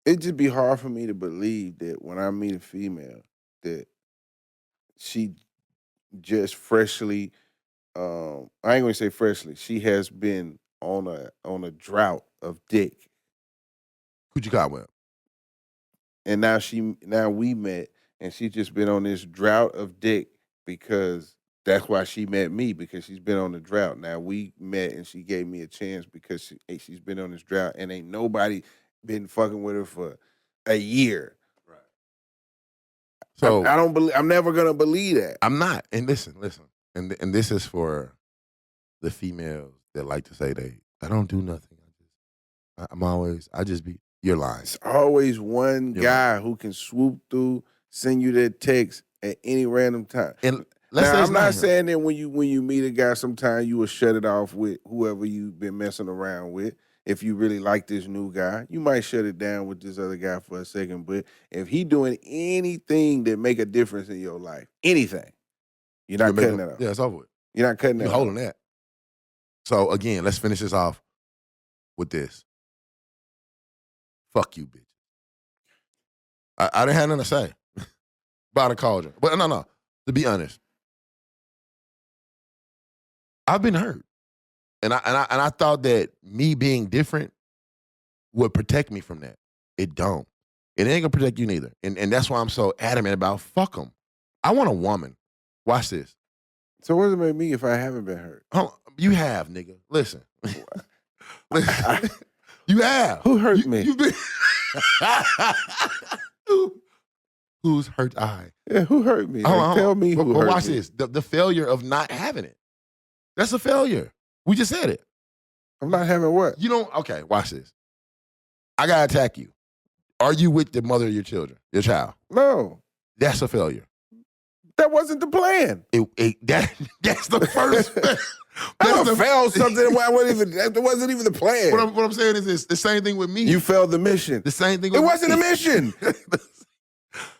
It'd just be hard for me to believe that when I meet a female that she just freshly, I ain't gonna say freshly, she has been on a drought of dick. Who'd you got with? And now we met and she's just been on this drought of dick because that's why she met me, because she's been on the drought. Now we met and she gave me a chance because she's been on this drought and ain't nobody been fucking with her for a year. Right. So I don't believe. I'm never gonna believe that. I'm not. And listen. And this is for the females that like to say I don't do nothing. I just be. You're lying. It's always one guy who can swoop through, send you that text at any random time. And I'm not saying that when you meet a guy, sometimes you will shut it off with whoever you've been messing around with. If you really like this new guy, you might shut it down with this other guy for a second. But if he doing anything that make a difference in your life, anything, you're not cutting that off. Yeah, it's over with. You're not cutting that You're off. holding that. So again, let's finish this off with this. Fuck you, bitch. I didn't have nothing to say about a cauldron. But no. To be honest, I've been hurt. And I thought that me being different would protect me from that. It don't. It ain't gonna protect you neither. And that's why I'm so adamant about fuck them. I want a woman. Watch this. So what does it make me if I haven't been hurt? You have, nigga. Listen. Listen. You have. Who hurt me? You've been. Who's hurt I? Yeah, who hurt me? Tell me who hurt watch me. this. The failure of not having it. That's a failure. We just said it. I'm not having what? You don't. Okay, watch this. I gotta attack you. Are you with the mother of your children, your child? No. That's a failure. That wasn't the plan. That's the first. I failed something that wasn't even the plan. What I'm saying is this: the same thing with me. You failed the mission. The same thing. It wasn't a mission.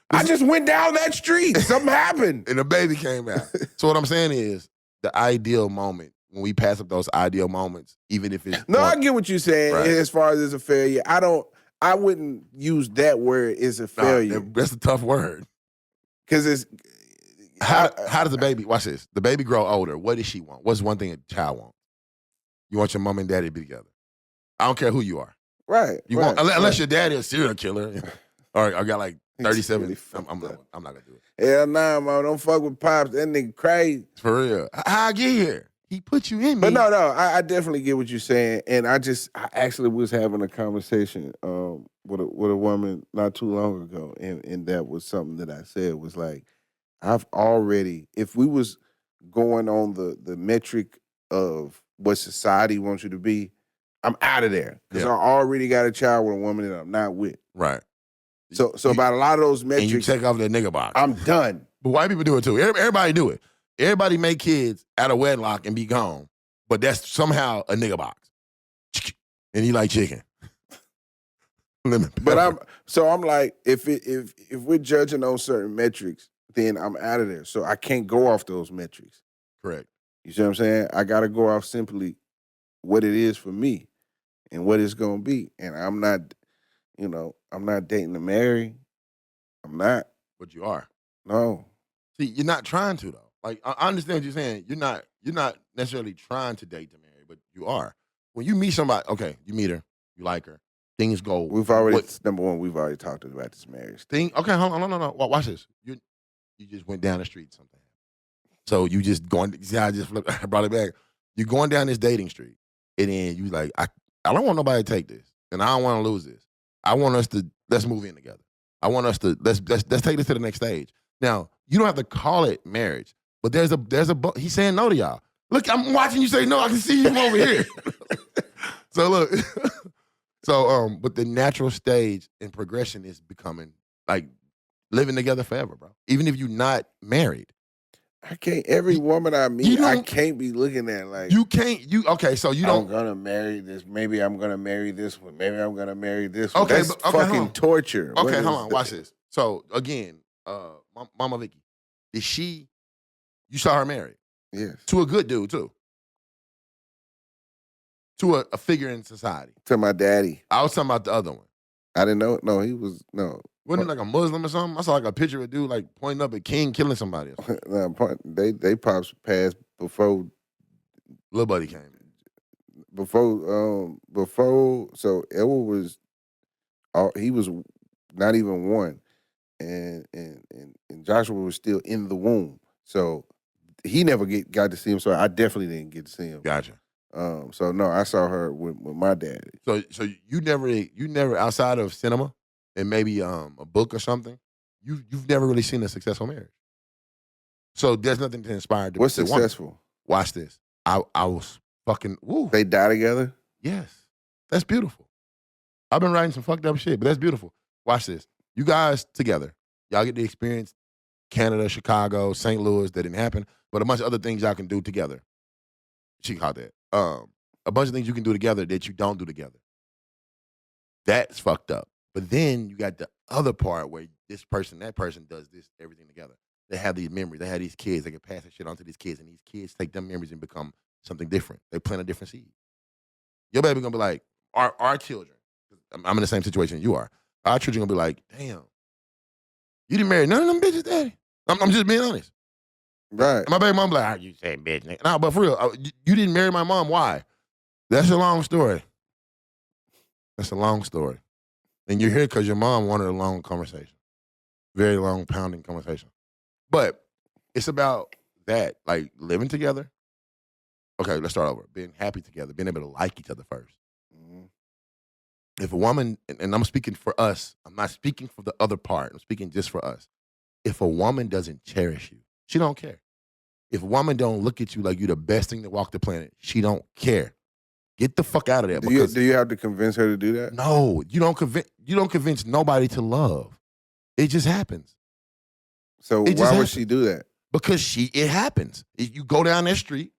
I just went down that street. Something happened. And a baby came out. So what I'm saying is the ideal moment, when we pass up those ideal moments, even if it's I get what you're saying. Right. As far as it's a failure, I wouldn't use that word as a failure. That's a tough word. Because it's how does the baby, watch this, the baby grow older? What does she want? What's one thing a child wants? You want your mom and daddy to be together. I don't care who you are. Right. You want, unless your daddy is a serial killer or I got like 37. Really I'm not gonna do it. Hell nah, man. Don't fuck with Pops. That nigga crazy. For real. How I get here? He put you in me. But no, I definitely get what you're saying. And I actually was having a conversation with a woman not too long ago. And that was something that I said was like, if we was going on the metric of what society wants you to be, I'm out of there because Yeah. I already got a child with a woman that I'm not with. Right. So You- about a lot of those And you metrics, check off that nigga box. I'm done. But white people do it too. Everybody do it. Everybody make kids out of wedlock and be gone. But that's somehow a nigga box. And he like chicken. Lemon But pepper. I'm like, if we're judging on certain metrics, then I'm out of there. So I can't go off those metrics. Correct. You see what I'm saying? I got to go off simply what it is for me and what it's going to be. And I'm not, I'm not dating to marry. I'm not. But you are. No. See, you're not trying to though. Like I understand what you're saying. You're not necessarily trying to date to marry, but you are. When you meet somebody, okay, you meet her, you like her, things go. We've already number one. We've already talked about this marriage thing. Okay, hold on, no. Watch this. You just went down the street. Something happened. So you just going. See how I just I brought it back. You're going down this dating street, and then you like, I don't want nobody to take this, and I don't want to lose this. I want us to let's move in together. I want us to let's take this to the next stage. Now you don't have to call it marriage, but there's a he's saying no to y'all. Look, I'm watching you say no. I can see you over here. So look, but the natural stage and progression is becoming like living together forever, bro. Even if you're not married. I can't. Every woman I meet, I can't be looking at like you can't. Okay, so you don't. I'm gonna marry this. Maybe I'm gonna marry this one. Maybe I'm gonna marry this one. Okay, That's fucking torture. Okay, hold on. Watch this. So again, Mama Vicky, you saw her married? Yes. To a good dude too. To a figure in society. To my daddy. I was talking about the other one. I didn't know. No, he was no. Wasn't he like a Muslim or something? I saw like a picture of a dude like pointing up at King killing somebody. Or they pops passed before. Little buddy came. Before. So Elwood was. He was not even one, and Joshua was still in the womb. So he never got to see him. So I definitely didn't get to see him. Gotcha. So no, I saw her with my daddy. So you never outside of cinema and maybe a book or something, you've never really seen a successful marriage. So there's nothing to inspire. What's successful? Watch this. I was fucking. Woo. They die together. Yes, that's beautiful. I've been writing some fucked up shit, but that's beautiful. Watch this. You guys together, y'all get to experience Canada, Chicago, St. Louis. That didn't happen, but a bunch of other things y'all can do together. She called that. A bunch of things you can do together that you don't do together. That's fucked up. But then you got the other part where that person does this, everything together. They have these memories. They have these kids. They can pass that shit on to these kids, and these kids take them memories and become something different. They plant a different seed. Your baby gonna be like, our children, I'm in the same situation you are. Our children gonna be like, damn, you didn't marry none of them bitches, daddy. I'm just being honest. Right. And my baby mom be like, you say bitch, nigga. No, but for real, you didn't marry my mom. Why? That's a long story. That's a long story. And you're here because your mom wanted a long conversation. Very long, pounding conversation. But it's about that, like living together. Okay, let's start over. Being happy together, being able to like each other first. Mm-hmm. If a woman, and I'm speaking for us, I'm not speaking for the other part, I'm speaking just for us. If a woman doesn't cherish you, she don't care. If a woman don't look at you like you're the best thing to walk the planet, she don't care. Get the fuck out of there. Do you have to convince her to do that? No, you don't convince nobody to love. It just happens. So why would she do that? Because it happens. You go down that street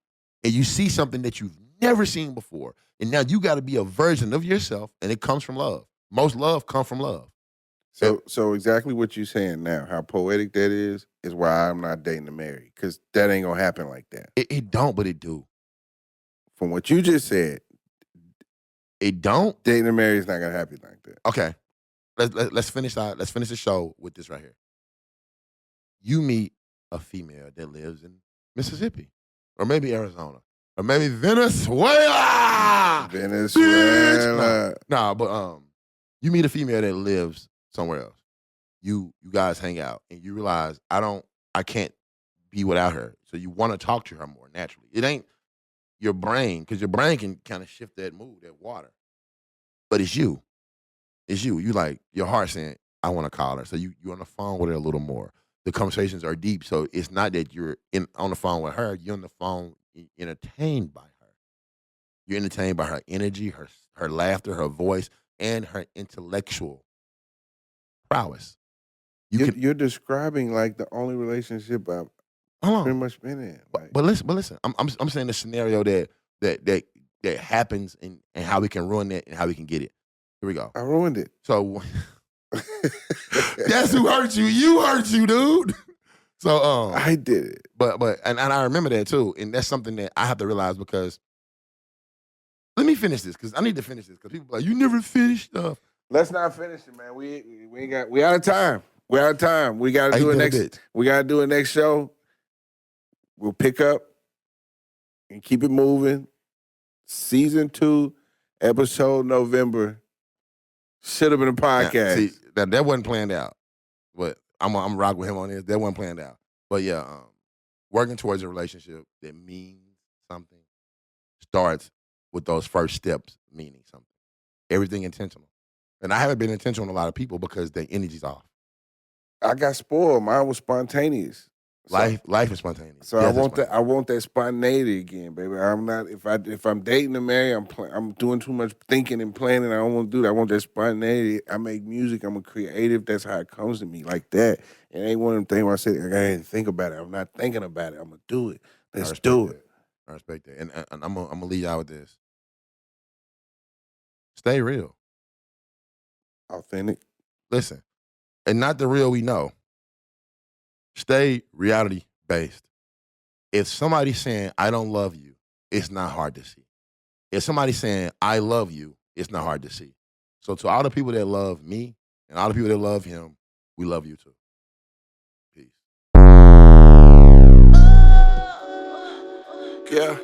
and you see something that you've never seen before. And now you got to be a version of yourself, and it comes from love. Most love comes from love. So exactly what you're saying now, how poetic that is why I'm not dating to marry. Because that ain't going to happen like that. It don't, but it do. From what you just said, it don't? Dating to marry is not going to happen like that. Okay. Let's finish the show with this right here. You meet a female that lives in Mississippi, or maybe Arizona, or maybe Venezuela. Venezuela. Nah, but you meet a female that lives somewhere else. You guys hang out, and you realize I can't be without her. So you want to talk to her more naturally. It ain't your brain, because your brain can kind of shift that mood, that water. But it's you. It's you. You like your heart saying, I want to call her. So you on the phone with her a little more. the conversations are deep. So it's not that you're on the phone with her. You're on the phone entertained by her. You're entertained by her energy, her laughter, her voice, and her intellectual prowess. You're describing like the only relationship I've pretty much been in. Like, but listen. I'm saying the scenario that happens and how we can ruin it and how we can get it. Here we go. I ruined it. So that's who hurt you. You hurt you, dude. So I did it. But I remember that too, and that's something that I have to realize because let me finish this because I need to finish this because people are like, you never finished stuff. Let's not finish it, man. We out of time. We're out of time. We gotta do it next. We gotta do it next show. We'll pick up and keep it moving. Season 2, episode November. Should have been a podcast. See, that wasn't planned out, but I'm rock with him on this. That wasn't planned out, but yeah, working towards a relationship that means something starts with those first steps meaning something. Everything intentional, and I haven't been intentional with a lot of people because their energy's off. I got spoiled. Mine was spontaneous. Life is spontaneous. So yes, I want that spontaneity again, baby. I'm not if I'm dating a man, I'm doing too much thinking and planning. I don't want to do that. I want that spontaneity. I make music. I'm a creative. That's how it comes to me, like that. It ain't one of them things where I say I didn't think about it. I'm not thinking about it. I'm gonna do it. Let's do it. I respect that, and I'm gonna lead you out with this. Stay real, authentic. Listen, and not the real we know. Stay reality-based. If somebody's saying, I don't love you, it's not hard to see. If somebody's saying, I love you, it's not hard to see. So to all the people that love me and all the people that love him, we love you too. Peace. Yeah.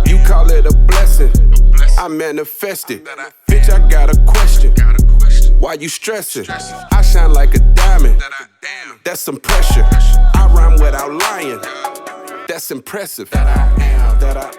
You call it a blessing. I manifest it. Bitch, I got a question. Why you stressing? I shine like a diamond. That's some pressure. I rhyme without lying. That's impressive. That I